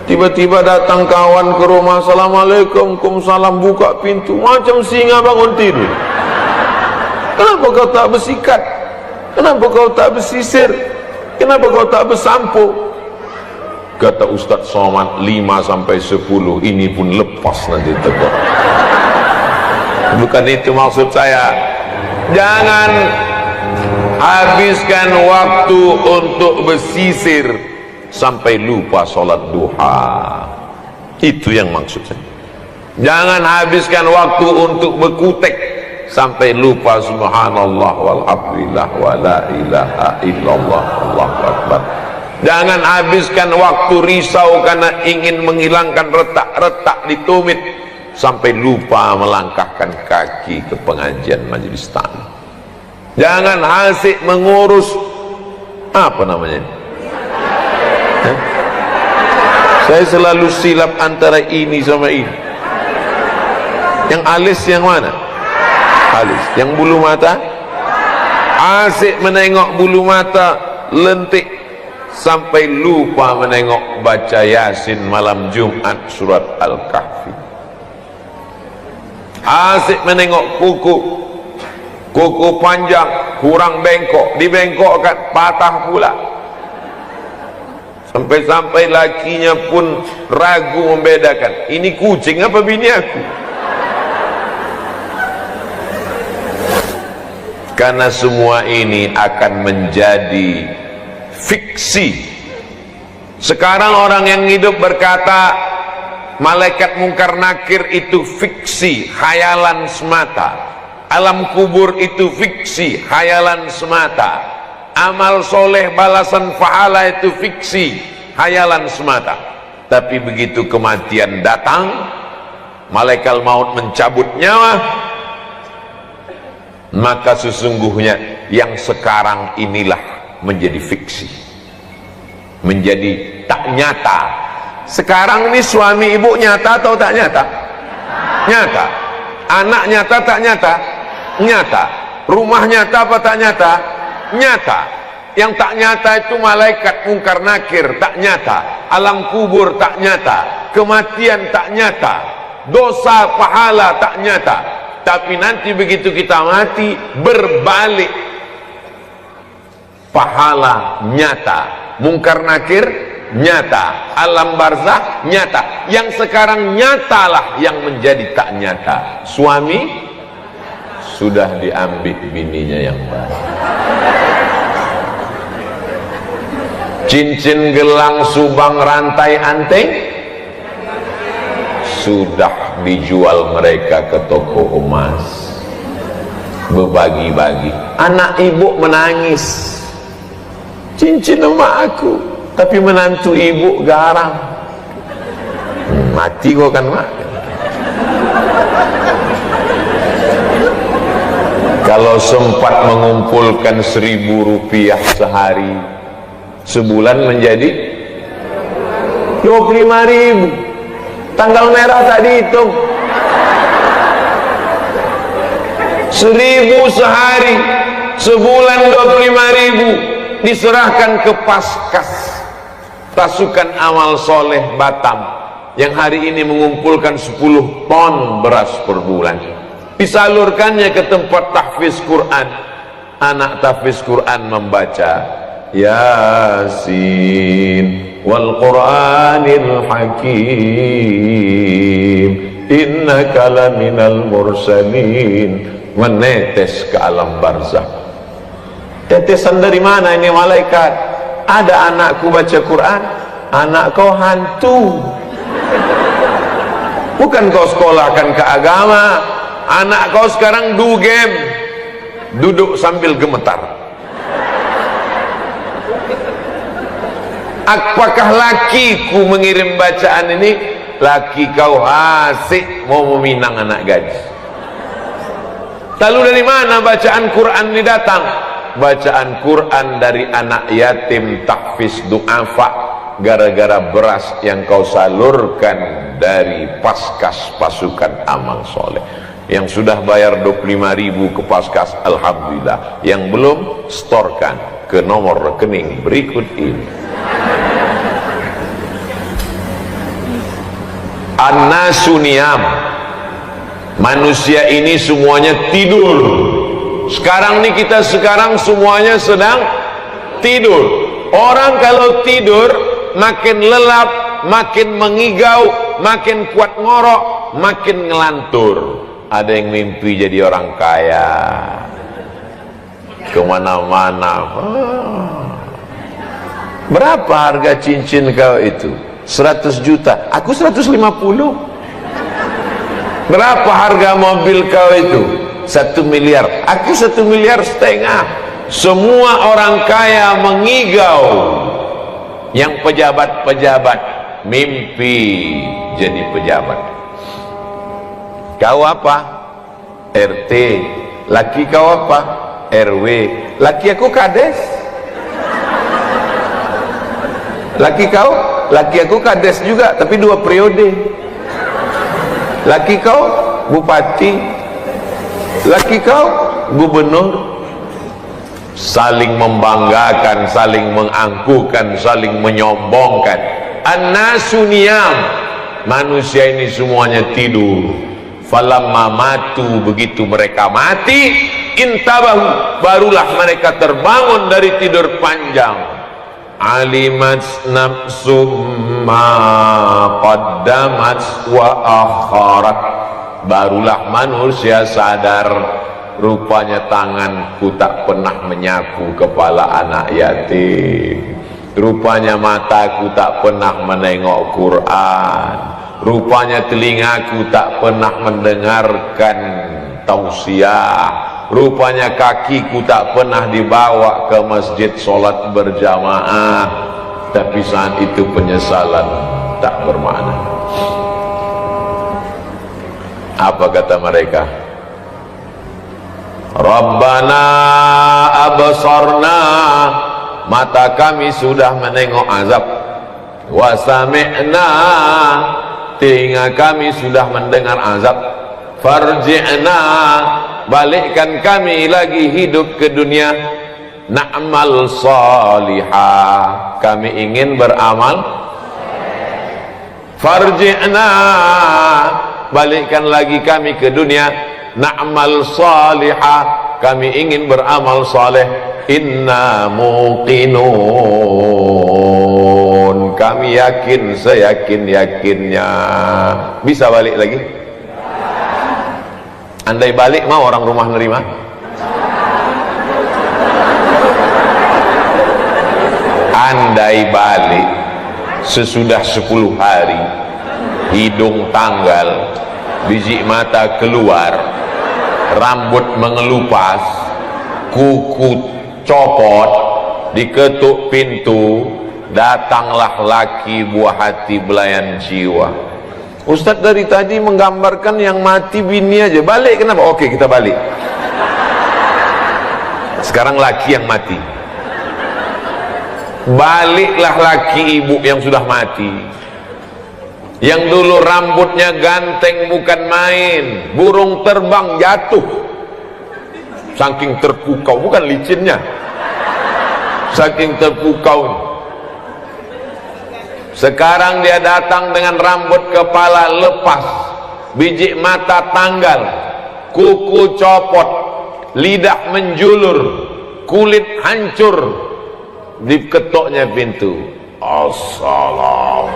tiba-tiba datang kawan ke rumah, assalamualaikum, waalaikumsalam, buka pintu macam singa bangun tidur. Kenapa kau tak bersikat? Kenapa kau tak bersisir? Kenapa kau tak bersampo? Kata Ustaz Somad, 5-10 ini pun lepas nanti tegur. Bukan itu maksud saya. Jangan habiskan waktu untuk bersisir sampai lupa sholat duha. Itu yang maksud saya. Jangan habiskan waktu untuk berkutek sampai lupa subhanallah walhamdulillah wa la ilaha illallah Allahu akbar. Jangan habiskan waktu risau karena ingin menghilangkan retak-retak di tumit sampai lupa melangkahkan kaki ke pengajian majelis taklim. Jangan asik mengurus apa namanya? Saya selalu silap antara ini sama ini. Yang alis yang mana? Alis. Yang bulu mata? Asik menengok bulu mata, lentik sampai lupa menengok baca Yasin malam Jumat surat Al-Kahfi. Asik menengok kuku panjang kurang bengkok, dibengkokkan patah pula. Sampai-sampai lakinya pun ragu membedakan, ini kucing apa bini aku. Karena semua ini akan menjadi fiksi. Sekarang orang yang hidup berkata malaikat mungkar nakir itu fiksi, khayalan semata. Alam kubur itu fiksi, khayalan semata. Amal soleh balasan pahala itu fiksi, khayalan semata. Tapi begitu kematian datang, malaikat maut mencabut nyawa, maka sesungguhnya yang sekarang inilah menjadi fiksi, menjadi tak nyata. Sekarang ini suami ibu nyata atau tak nyata? Nyata. Anak nyata tak nyata? Nyata. Rumah nyata apa tak nyata? Nyata. Yang tak nyata itu malaikat mungkar nakir, tak nyata. Alam kubur tak nyata. Kematian tak nyata. Dosa pahala tak nyata. Tapi nanti begitu kita mati, berbalik, pahala nyata, mungkar nakir nyata, alam barzakh nyata. Yang sekarang nyatalah yang menjadi tak nyata. Suami sudah diambil bininya yang baru. Cincin, gelang, subang, rantai, anting sudah dijual mereka ke toko emas, berbagi-bagi. Anak ibu menangis, cincin emak aku, tapi menantu ibu garang. Mati kok kan mak. Kalau sempat mengumpulkan 1.000 rupiah sehari, sebulan menjadi 25.000. Tanggal merah tak dihitung. 1.000 sehari, sebulan 25.000 diserahkan ke Paskas, pasukan amal soleh Batam, yang hari ini mengumpulkan 10 ton beras per bulan. Disalurkannya ke tempat tahfiz Quran. Anak tahfiz Quran membaca Yasin wal Qur'anil Hakim innaka laminal mursalin, menetes ke alam barzakh. Tetesan dari mana ini malaikat? Ada anakku baca Quran, anak kau hantu. Bukan kau sekolahkan ke agama, anak kau sekarang do game, duduk sambil gemetar. Apakah lakiku mengirim bacaan ini? Laki kau asik mau meminang anak gadis. Lalu dari mana bacaan Quran ini datang? Bacaan Quran dari anak yatim tahfiz du'afa, gara-gara beras yang kau salurkan dari Paskas pasukan amal soleh. Yang sudah bayar 25.000 ke Paskas, alhamdulillah. Yang belum, storkan ke nomor rekening berikut ini. An-nasu niyam, manusia ini semuanya tidur. Sekarang nih kita semuanya sedang tidur. Orang kalau tidur makin lelap, makin mengigau, makin kuat ngorok, makin ngelantur. Ada yang mimpi jadi orang kaya, kemana-mana. Berapa harga cincin kau itu? 100 juta. Aku 150. Berapa harga mobil kau itu? 1 miliar. Aku 1,5 miliar. Semua orang kaya mengigau. Yang pejabat-pejabat mimpi jadi pejabat. Kau apa? RT. Laki kau apa? RW. Laki aku kades. Laki kau? Laki aku kades juga, tapi 2 periode. Laki kau bupati, laki kau gubernur. Saling membanggakan, saling mengangkuhkan, saling menyombongkan. An-nasu niyam, manusia ini semuanya tidur. Falamma matu, begitu mereka mati, intabahu, barulah mereka terbangun dari tidur panjang. Alimat nafsum ma qaddamat wa akharat, barulah manusia sadar, rupanya tanganku tak pernah menyapu kepala anak yatim, rupanya mataku tak pernah menengok Quran, rupanya telingaku tak pernah mendengarkan tausiah, rupanya kakiku tak pernah dibawa ke masjid sholat berjamaah. Tapi saat itu penyesalan tak bermakna. Apa kata mereka? Rabbana absarna, mata kami sudah menengok azab. Wa sami'na, telinga kami sudah mendengar azab. Farji'na, balikkan kami lagi hidup ke dunia. Na'mal salihah, kami ingin beramal. Farji'na, balikkan lagi kami ke dunia. Na'mal salihah, kami ingin beramal saleh. Inna muqinun, kami yakin seyakin-yakinnya. Bisa balik lagi? Andai balik mau orang rumah nerima? Andai balik sesudah 10 hari, hidung tanggal, biji mata keluar, rambut mengelupas, kuku copot, diketuk pintu, datanglah laki buah hati belayan jiwa. Ustaz dari tadi menggambarkan yang mati bini aja, balik kenapa? Oke, kita balik. Sekarang laki yang mati. Baliklah laki ibu yang sudah mati, yang dulu rambutnya ganteng bukan main, burung terbang jatuh, saking terpukau, bukan licinnya, saking terpukau. Sekarang dia datang dengan rambut kepala lepas, biji mata tanggal, kuku copot, lidah menjulur, kulit hancur. Diketoknya pintu, assalamualaikum.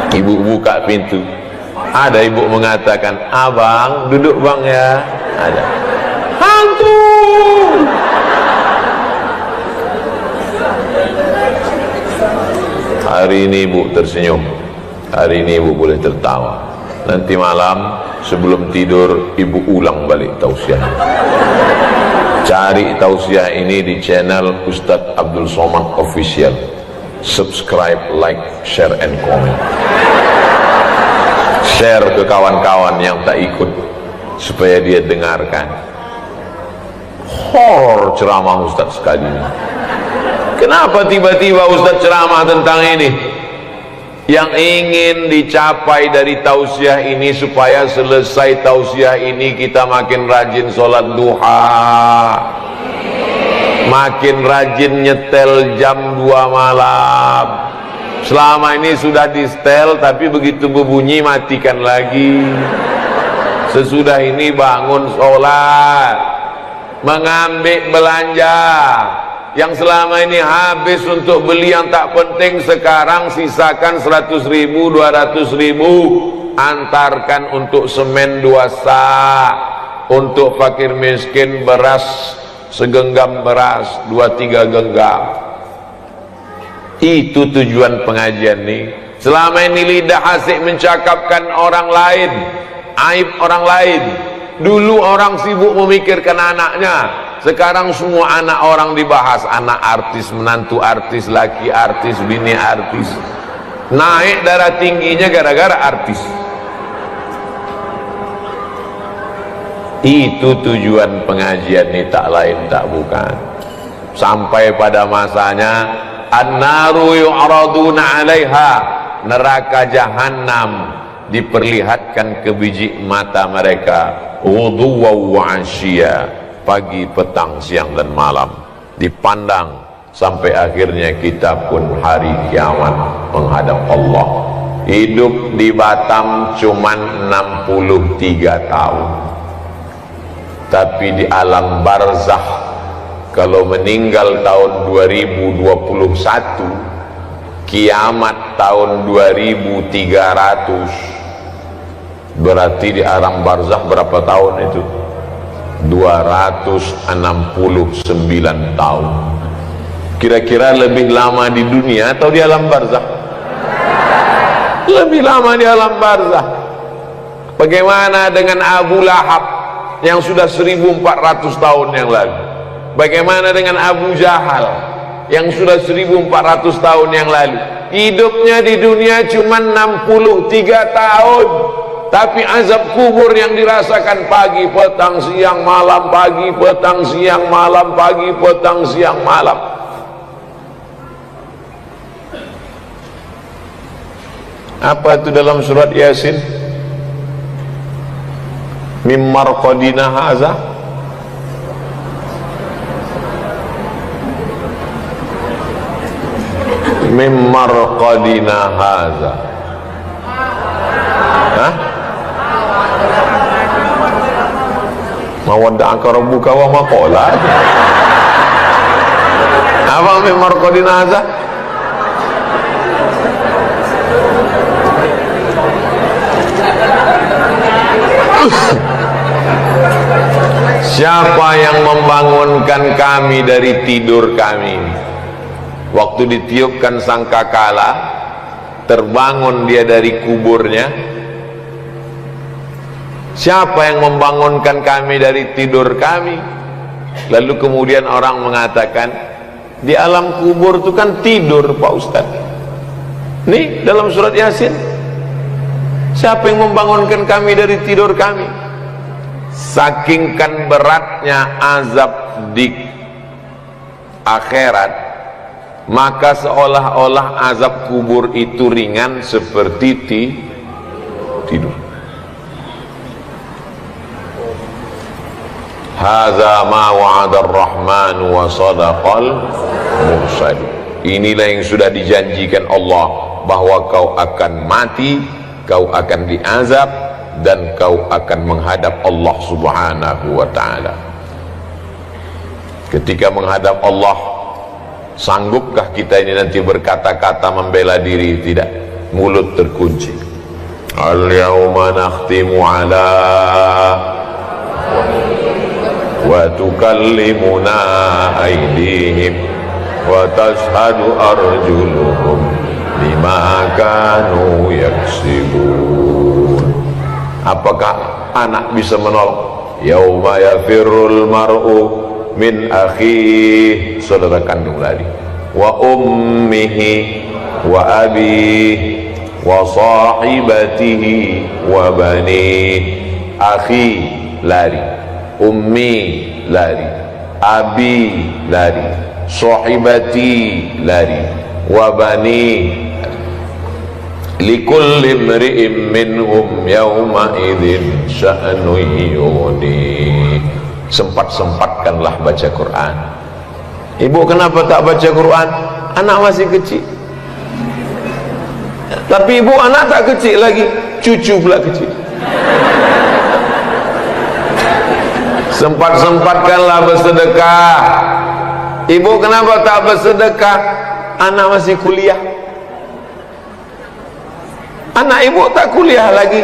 Ibu buka pintu, ada ibu mengatakan, abang duduk bang ya. Ada hantu. Hari ini ibu tersenyum, hari ini ibu boleh tertawa. Nanti malam sebelum tidur ibu ulang balik tausiah. Cari tausiah ini di channel Ustadz Abdul Somad Official. Subscribe, like, share, and comment. Share ke kawan-kawan yang tak ikut supaya dia dengarkan. Horor ceramah Ustadz sekali ini. Kenapa tiba-tiba Ustadz ceramah tentang ini? Yang ingin dicapai dari tausiah ini, supaya selesai tausiah ini kita makin rajin sholat duha, makin rajin nyetel jam 2 malam. Selama ini sudah di setel, tapi begitu berbunyi matikan lagi. Sesudah ini bangun sholat, mengambil belanja yang selama ini habis untuk beli yang tak penting, sekarang sisakan 100.000, 200.000, antarkan untuk semen 2 sak, untuk fakir miskin beras segenggam beras, 2-3 genggam. Itu tujuan pengajian ini. Selama ini lidah asik mencakapkan orang lain, aib orang lain. Dulu orang sibuk memikirkan anaknya, sekarang semua anak orang dibahas. Anak artis, menantu artis, laki artis, bini artis. Naik darah tingginya gara-gara artis. Itu tujuan pengajian ini, tak lain tak bukan. Sampai pada masanya, an-naru yu'raduna 'alaiha, neraka jahanam diperlihatkan ke biji mata mereka, ghuduwan wa 'ashiyya, pagi, petang, siang dan malam, dipandang sampai akhirnya kita pun hari kiamat menghadap Allah. Hidup di Batam cuman 63 tahun, tapi di alam barzakh kalau meninggal tahun 2021, kiamat tahun 2300, berarti di alam barzakh berapa tahun itu? 269 tahun. Kira-kira lebih lama di dunia atau di alam barzakh? Lebih lama di alam barzakh. Bagaimana dengan Abu Lahab yang sudah 1400 tahun yang lalu? Bagaimana dengan Abu Jahal yang sudah 1400 tahun yang lalu? Hidupnya di dunia cuma 63 tahun, tapi azab kubur yang dirasakan pagi, petang, siang, malam, pagi, petang, siang, malam, pagi, petang, siang, malam. Apa itu dalam surat Yasin? Mim marqadina haza, mim marqadina haza. Hah? Mawadda'aka rabbuka wa ma qala. Apa mim marqadina haza? Siapa yang membangunkan kami dari tidur kami? Waktu ditiupkan sangkakala, terbangun dia dari kuburnya. Siapa yang membangunkan kami dari tidur kami? Lalu kemudian orang mengatakan, di alam kubur itu kan tidur Pak Ustadz. Nih dalam surat Yasin, siapa yang membangunkan kami dari tidur kami? Sakingkan beratnya azab di akhirat, maka seolah-olah azab kubur itu ringan seperti tidur. hadza ma wa'ada ar-rahman wa sadaqal mursal. Inilah yang sudah dijanjikan Allah, bahwa kau akan mati, kau akan diazab, dan kau akan menghadap Allah subhanahu wa ta'ala. Ketika menghadap Allah, sanggupkah kita ini nanti berkata-kata membela diri? Tidak, mulut terkunci. Al-yawma nakhtimu ala wa tukallimuna aydihim wa tashhadu arjuluhum bima kanu yaksibun. Apakah anak bisa menolong? Yauma yafirrul mar'u min akhihi, saudara kandung lari, wa ummihi wa abihi wa sahibatihi wa banihi. Akhi lari, ummi lari, abi lari, sahibati lari, wa bani. Likulli imri'in minhum yawma idzin sya'nun yughni. Sempat-sempatkanlah baca Quran. Ibu kenapa tak baca Quran? Anak masih kecil. Tapi ibu anak tak kecil lagi, cucu pula kecil. Sempat-sempatkanlah bersedekah. Ibu kenapa tak bersedekah? Anak masih kuliah. Anak ibu tak kuliah lagi,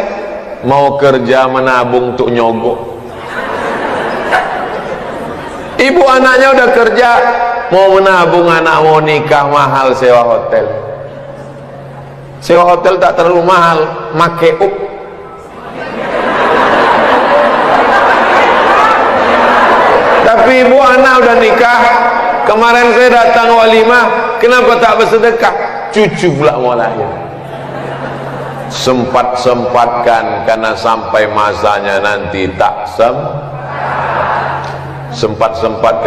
mau kerja menabung untuk nyogok. Ibu anaknya udah kerja, mau menabung, anak mau nikah, mahal sewa hotel. Sewa hotel tak terlalu mahal, make up. Tapi ibu anak udah nikah, kemarin saya datang walimah, kenapa tak bersedekah? Cucu pula mau lahir. Sempat-sempatkan, karena sampai masanya nanti tak sempat-sempatkan.